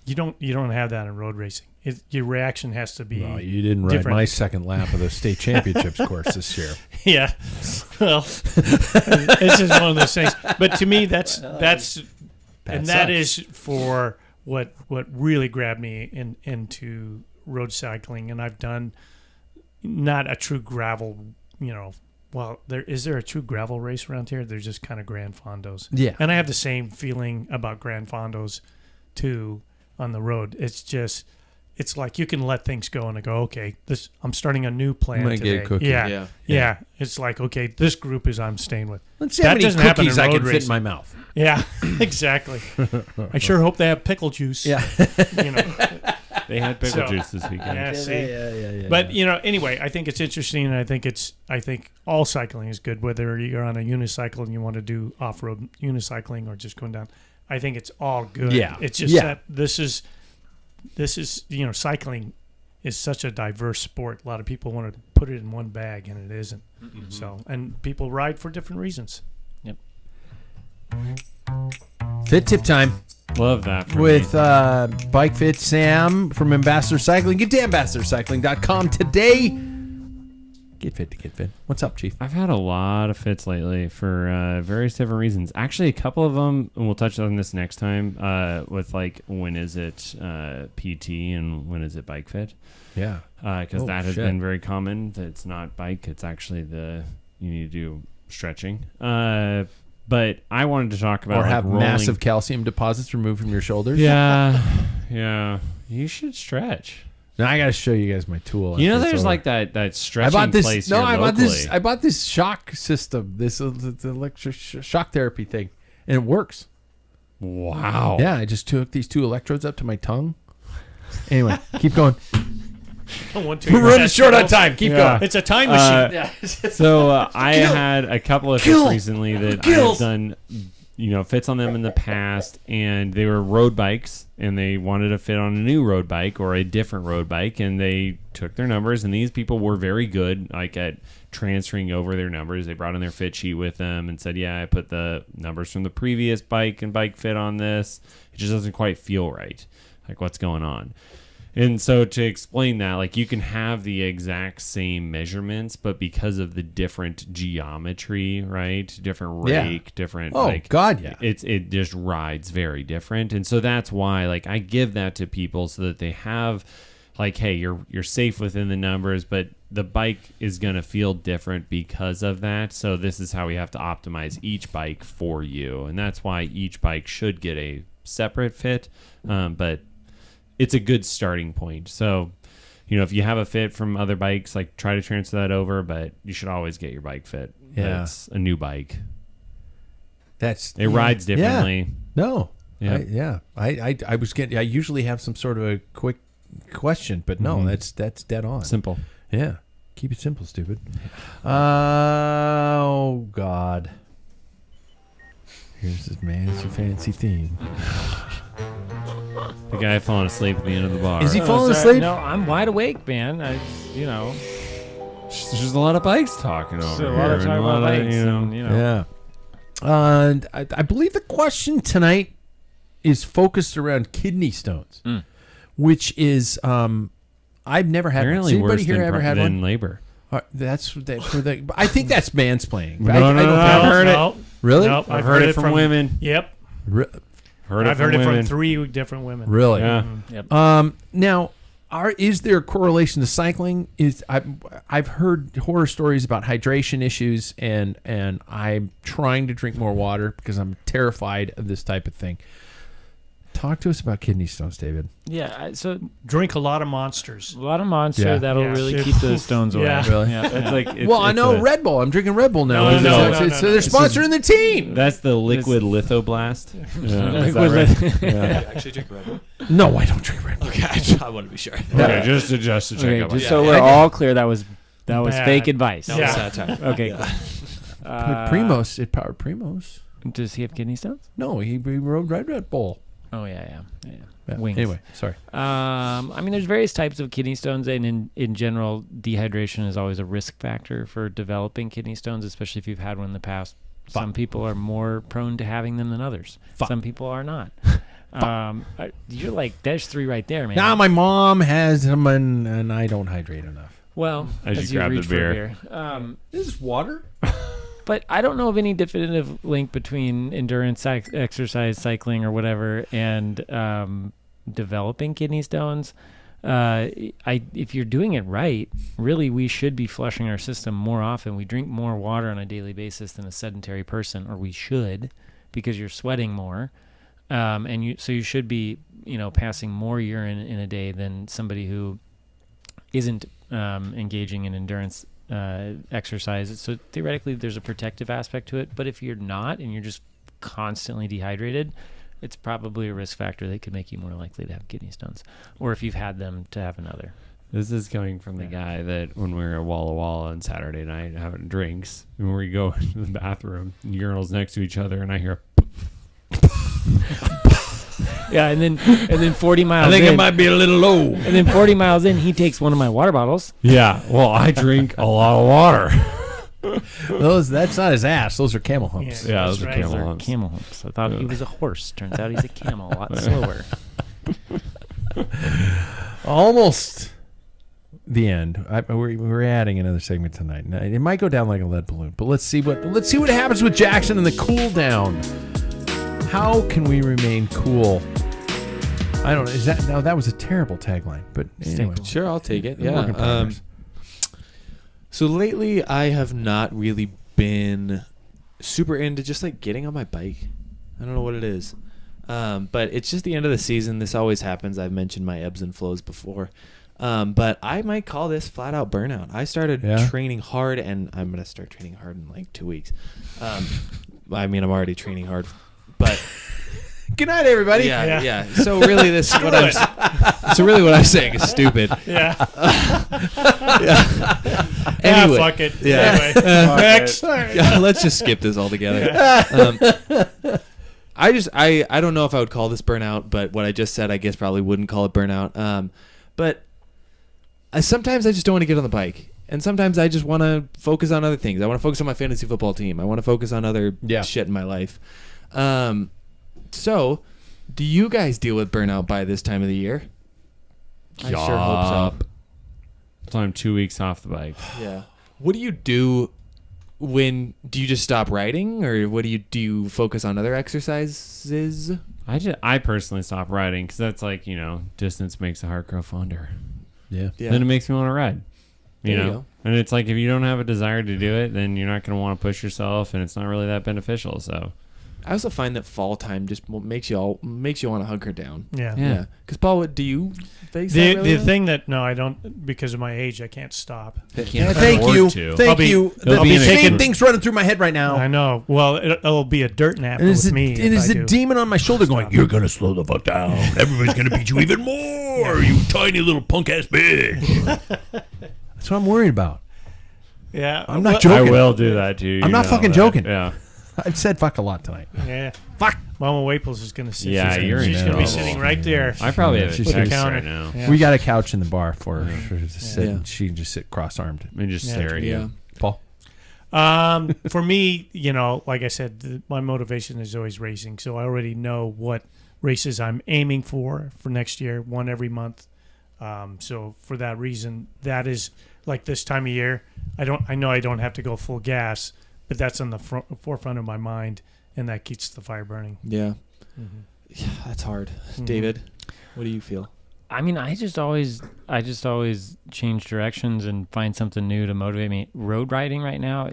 You don't have that in road racing. Your reaction has to be. No, you didn't ride my second lap of the state championships course this year. Yeah, well, it's just one of those things. But to me, that's and that is for what really grabbed me into road cycling. And I've done not a true gravel, Well, is there a true gravel race around here? They're just kind of Grand Fondos. Yeah. And I have the same feeling about Grand Fondos, too, on the road. It's like you can let things go and go, okay, I'm starting a new plan I'm gonna today. get a cookie. Yeah. It's like, okay, this group is I'm staying with. Let's see how many cookies I can fit in my mouth. Yeah, exactly. I sure hope they have pickle juice. Yeah. They had pickle juice this weekend. Yeah, see. Yeah. But anyway, I think it's interesting, and I think all cycling is good, whether you're on a unicycle and you want to do off-road unicycling or just going down. I think it's all good. Yeah. It's just that this is cycling is such a diverse sport. A lot of people want to put it in one bag, and it isn't. Mm-hmm. So, and people ride for different reasons. Yep. Fit tip time. Love that. With Bike Fit Sam from Ambassador Cycling. Get to ambassadorcycling.com today. Get fit to get fit. What's up, Chief? I've had a lot of fits lately for various different reasons. Actually, a couple of them, and we'll touch on this next time, with like when is it PT and when is it bike fit? Yeah. Because that has been very common. That it's not bike. It's actually you need to do stretching. But I wanted to talk about have rolling. massive calcium deposits removed from your shoulders. Yeah. You should stretch. Now I got to show you guys my tool. There's like that stretching place. I bought this shock system, this electric shock therapy thing, and it works. Wow. Yeah, I just took these 2 electrodes up to my tongue. Anyway, keep going. We're running short on time. Keep going. It's a time machine. So I had a couple of fits recently that I've done, fits on them in the past, and they were road bikes, and they wanted to fit on a new road bike or a different road bike, and they took their numbers, and these people were very good, like at transferring over their numbers. They brought in their fit sheet with them and said, I put the numbers from the previous bike and bike fit on this. It just doesn't quite feel right. Like, what's going on? And so to explain that, like, you can have the exact same measurements, but because of the different geometry, right? Different rake, different. Oh, God, yeah. It just rides very different. And so that's why, like, I give that to people so that they have, like, hey, you're safe within the numbers, but the bike is going to feel different because of that. So this is how we have to optimize each bike for you. And that's why each bike should get a separate fit. But it's a good starting point. So, if you have a fit from other bikes, like, try to transfer that over, but you should always get your bike fit. Yeah. It's a new bike. It rides differently. No. Yeah. I usually have some sort of a quick question, but no, that's dead on. Simple. Yeah. Keep it simple, stupid. Oh, God. Here's this man's fancy theme. The guy falling asleep at the end of the bar. Is he falling asleep? No, I'm wide awake, man. There's just a lot of bikes talking over a lot of here, talking about bikes. Yeah. And I believe the question tonight is focused around kidney stones, which is I've never had. Apparently Has anybody worse here ever had than one? labor. That's for the. I think that's mansplaining. No, I no, don't I've heard it. No, Really? Nope, I've heard it from women. Yep. I've Heard it from 3 different women. Really? Yeah. Yep. Now, is there a correlation to cycling? I've heard horror stories about hydration issues, and I'm trying to drink more water because I'm terrified of this type of thing. Talk to us about kidney stones, David. Yeah. So Drink a lot of Monsters. a lot of Monster Yeah. that'll Yeah. really keep those stones away. Yeah. Really? Yeah. It's like it's, Well, I it's know a- Red Bull. I'm drinking Red Bull now. No, no, So no, they're sponsoring the team. That's the liquid lithoblast. Yeah, is that Liquid right? Yeah. Actually drink Red Bull. No, I don't drink Red Bull. Okay, I want to be sure. Okay, just to check Okay, out. just Yeah. so we're all clear, that was Bad. fake advice. That Yeah. was satire. Okay. Cool. Primos. It powered Primos. Does he have kidney stones? No, he rode Red Bull. Oh yeah. Yeah. Wings. Anyway, sorry. I mean, there's various types of kidney stones, and in general, dehydration is always a risk factor for developing kidney stones, especially if you've had one in the past. Some people are more prone to having them than others. Some people are not. You're like, there's 3 right there, man. Now my mom has them, and I don't hydrate enough. Well, As you grab the reach for a beer. This is water. But I don't know of any definitive link between endurance exercise, cycling, or whatever, and developing kidney stones. If you're doing it right, really, we should be flushing our system more often. We drink more water on a daily basis than a sedentary person, or we should, because you're sweating more, so you should be, passing more urine in a day than somebody who isn't engaging in endurance exercise. So theoretically, there's a protective aspect to it. But if you're not, and you're just constantly dehydrated, it's probably a risk factor that could make you more likely to have kidney stones, or if you've had them, to have another. This is coming from the guy that when we were at Walla Walla on Saturday night having drinks, and we go into the bathroom, urinals next to each other, and I hear, Yeah, and then 40 miles. I think in, it might be a little low. And then 40 miles in, he takes one of my water bottles. yeah, well, I drink a lot of water. That's not his ass. Those are camel humps. Yeah, that's those are right. camel They're humps. camel humps. I thought he was a horse. Turns out he's a camel, a lot slower. Almost the end. We're adding another segment tonight. Now, it might go down like a lead balloon, but let's see what happens with Jackson and the cool down. How can we remain cool? I don't know. That was a terrible tagline, but anyway. Sure, I'll take it. Work in Yeah. progress. So lately, I have not really been super into just like getting on my bike. I don't know what it is. But it's just the end of the season. This always happens. I've mentioned my ebbs and flows before. But I might call this flat out burnout. I started training hard, and I'm going to start training hard in like 2 weeks. I mean, I'm already training hard, but Good night, everybody. yeah. So really, what I'm saying is stupid. Yeah. Anyway, Fuck it. Yeah. Anyway. Next. Yeah, let's just skip this altogether. I don't know if I would call this burnout, but what I just said, I guess probably wouldn't call it burnout. But sometimes I just don't want to get on the bike, and sometimes I just want to focus on other things. I want to focus on my fantasy football team. I want to focus on other shit in my life. So, do you guys deal with burnout by this time of the year? I sure hope so. So I'm 2 weeks off the bike. Yeah. What do you do do you just stop riding, or what do you focus on other exercises? I personally stop riding because that's like, distance makes the heart grow fonder. Yeah. Then it makes me want to ride. You There you know? go. And it's like if you don't have a desire to do it, then you're not going to want to push yourself, and it's not really that beneficial. So I also find that fall time just makes you want to hunker down. Yeah. Yeah. Because Paul, what do you face? The that really the thing that I don't, because of my age, I can't stop. can't Thank afford you. to. I'll Thank be- you. I'll The be same taking- thing's running through my head right now. I know. Well, it'll be a dirt nap And it's with a, me. it if is I a do. demon on my shoulder going, "You're going to slow the fuck down. Everybody's going to beat you even more, you tiny little punk-ass bitch." That's what I'm worried about. Yeah. I'm not I joking. will do that to you. I'm not fucking joking. Yeah. I've said fuck a lot tonight. Yeah. Fuck. Mama Waples is going to sit. Yeah, you're she's in going to be trouble. sitting right there. I probably have a She's text counter. right now. Yeah. We got a couch in the bar for her to sit. Yeah. She can just sit cross-armed. And just Yeah. stare at Yeah. you. Paul? For me, like I said, my motivation is always racing. So I already know what races I'm aiming for next year, one every month. So for that reason, that is like this time of year. I know I don't have to go full gas, but that's on the forefront of my mind, and that keeps the fire burning. Yeah. Yeah, that's hard. David, what do you feel? I mean, I just always change directions and find something new to motivate me. Road riding right now,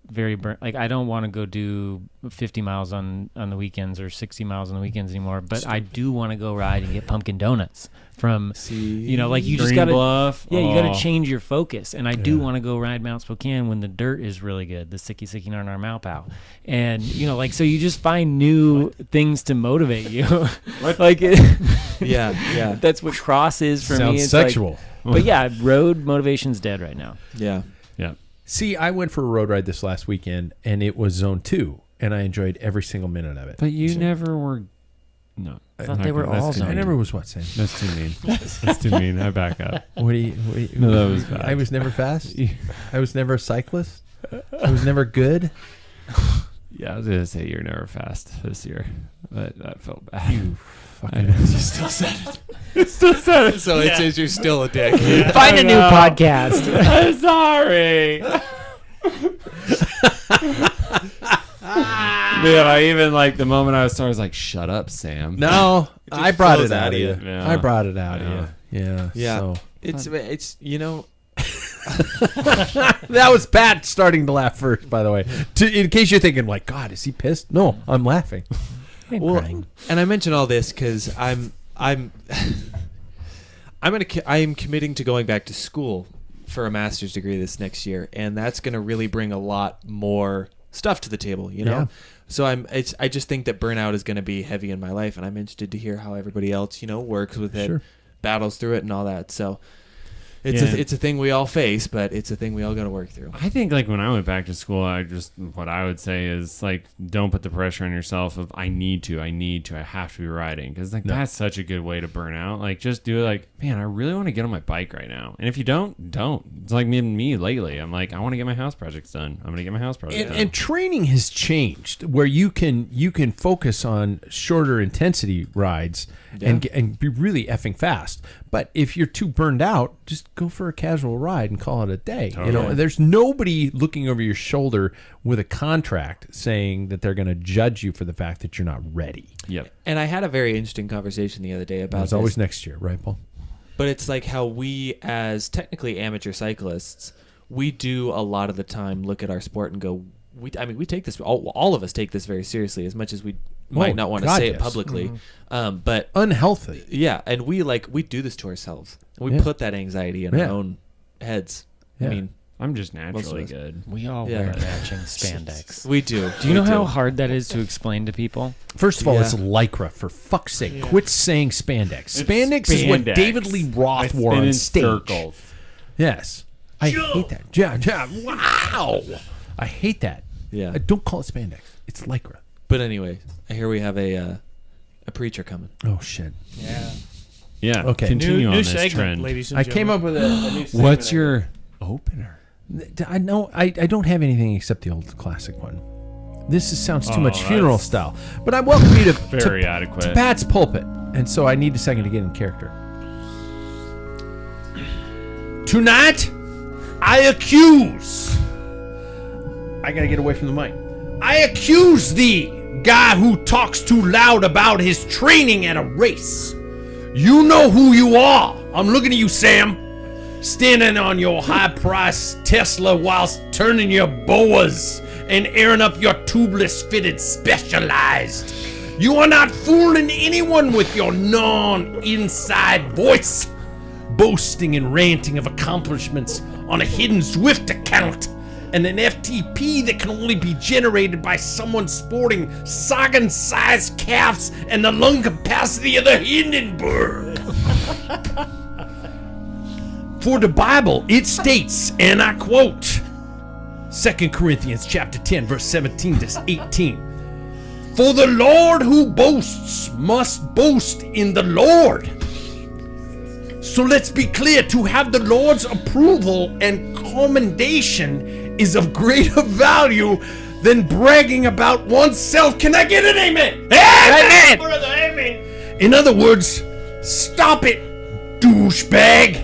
very like I don't want to go do 50 miles on the weekends or 60 miles on the weekends anymore. But I do want to go ride and get pumpkin donuts from, like you just gotta, Bluff. you gotta change your focus. And I do want to go ride Mount Spokane when the dirt is really good, the Sicky Sicky Narnar Malpow. And so you just find new things to motivate you. Like Yeah. that's what cross is for me. Sounds It's sexual. but yeah, road motivation's dead right now. Yeah. See, I went for a road ride this last weekend, and it was Zone 2, and I enjoyed every single minute of it. But you never were. No, I thought they were all I zone. never was what, Sam? That's too mean. That's too mean. I back up. What do you No, that was bad. I was never fast. I was never a cyclist. I was never good. Yeah, I was gonna say you're never fast this year, but that felt bad. You I fucking. know. You still said it. So it says you're still a dick. Find a new podcast. I'm sorry. Man, I even the moment I was starting, I was like, "Shut up, Sam." No, just I brought flows it out out of of you. you. I brought it out Yeah. of you. Yeah. Yeah. So. It's That was Pat starting to laugh first, by the way. In case you're thinking, like, God, is he pissed? No, I'm laughing. well, and I mention all this because I'm committing to going back to school for a master's degree this next year, and that's going to really bring a lot more stuff to the table, Yeah. So I just think that burnout is going to be heavy in my life, and I'm interested to hear how everybody else, works with it, Sure. battles through it, and all that. So it's a thing we all face, but it's a thing we all got to work through. I think when I went back to school, what I would say is don't put the pressure on yourself of I have to be riding, because that's such a good way to burn out. Just do it. Man, I really want to get on my bike right now, and if you don't. It's like me lately. I'm I want to get my house projects done. I'm gonna get my house project done. And training has changed where you can focus on shorter intensity rides and be really effing fast. But if you're too burned out, just go for a casual ride and call it a day. Totally. There's nobody looking over your shoulder with a contract saying that they're going to judge you for the fact that you're not ready. Yep. And I had a very interesting conversation the other day about It's this. always next year, right, Paul? But it's like how we, as technically amateur cyclists, we do a lot of the time look at our sport and go, we take this, all of us take this very seriously, as much as we might not want to say it publicly. But Unhealthy. yeah, and we do this to ourselves. And we put that anxiety in our own heads. Yeah. I mean, I'm just Most naturally of us. good. We all Yeah. wear matching spandex. we do. Do you know how hard that is to explain to people? First of all, Yeah. it's Lycra, for fuck's sake. Quit saying spandex. Spandex is what spandex. David Lee Roth I wore spin on in stage. circles. Yes. I hate that. Yeah. Wow. I hate that. Yeah. Don't call it spandex. It's Lycra. But anyway, I hear we have a preacher coming. Oh, shit. Yeah. Yeah. Okay. Continue on New this segment, trend. ladies and I gentlemen. came up with a new segment. What's your opener? I know I don't have anything except the old classic one. This sounds too Oh, much funeral that's style. But I welcome you to Very adequate. to Pat's pulpit. And so I need a second to get in character. Tonight, I accuse. I gotta get away from the mic. I accuse thee, guy who talks too loud about his training at a race. You know who you are. I'm looking at you, Sam. Standing on your high-priced Tesla whilst turning your boas and airing up your tubeless fitted Specialized. You are not fooling anyone with your non-inside voice, boasting and ranting of accomplishments on a hidden Zwift account and an FTP that can only be generated by someone sporting Sagan-sized calves and the lung capacity of the Hindenburg. For the Bible, it states, and I quote, 2 Corinthians chapter 10, verse 17 to 18. For the Lord who boasts must boast in the Lord. So let's be clear, to have the Lord's approval and commendation is of greater value than bragging about oneself. Can I get an amen? Amen! In other words, stop it, douchebag.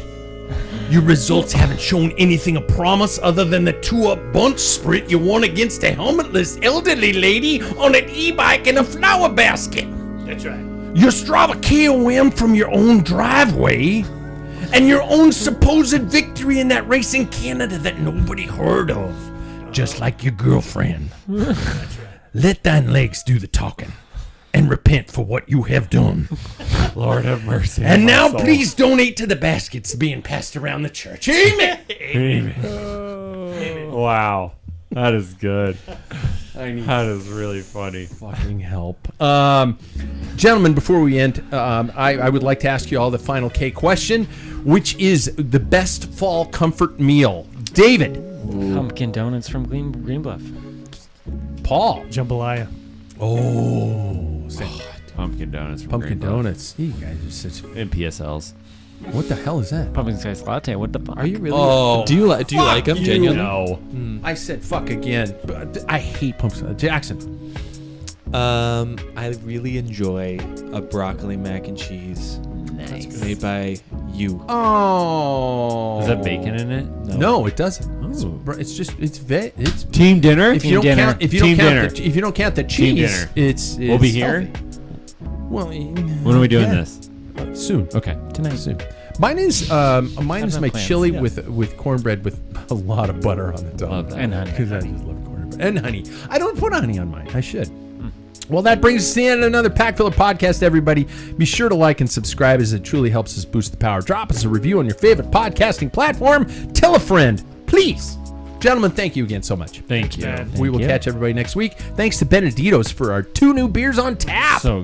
Your results haven't shown anything of promise other than the 2-up bunch sprint you won against a helmetless elderly lady on an e-bike in a flower basket. That's right. Your Strava KOM from your own driveway, and your own supposed victory in that race in Canada that nobody heard of, just like your girlfriend. That's right. Let thine legs do the talking, and repent for what you have done. Lord have mercy. And now please donate to the baskets being passed around the church. Amen. Wow. That is good. That is really funny. Fucking help. Gentlemen, before we end, I would like to ask you all the final K question, which is the best fall comfort meal. David. Pumpkin donuts from Green Bluff. Paul. Jambalaya. Oh. Pumpkin donuts from Pumpkin Green Bluff. donuts. You guys are such... And PSLs. What the hell is that? Pumpkin spice latte. What the fuck? Are you really? Oh, do you like them you. genuinely? No. I said fuck again. But I hate pumpkin. Jackson. I really enjoy a broccoli mac and cheese. Nice. Made by you. Oh. Is that bacon in it? No, it doesn't. Oh. It's just it's Team dinner? if you don't count if you Team don't dinner. count if you don't count the Team cheese, dinner. it's We'll be here? healthy. Well, When are we doing this? Soon. Okay. Tonight. Soon. Mine is my no plans. chili with cornbread with a lot of butter on the top. Love that. And honey. Because I just love cornbread and honey. I don't put honey on mine. I should. Well, that brings us to the end of another Packfiller podcast, everybody. Be sure to like and subscribe as it truly helps us boost the power. Drop us a review on your favorite podcasting platform. Tell a friend, please. Gentlemen, thank you again so much. Thank you. Man. We will catch everybody next week. Thanks to Benedito's for our 2 new beers on tap. So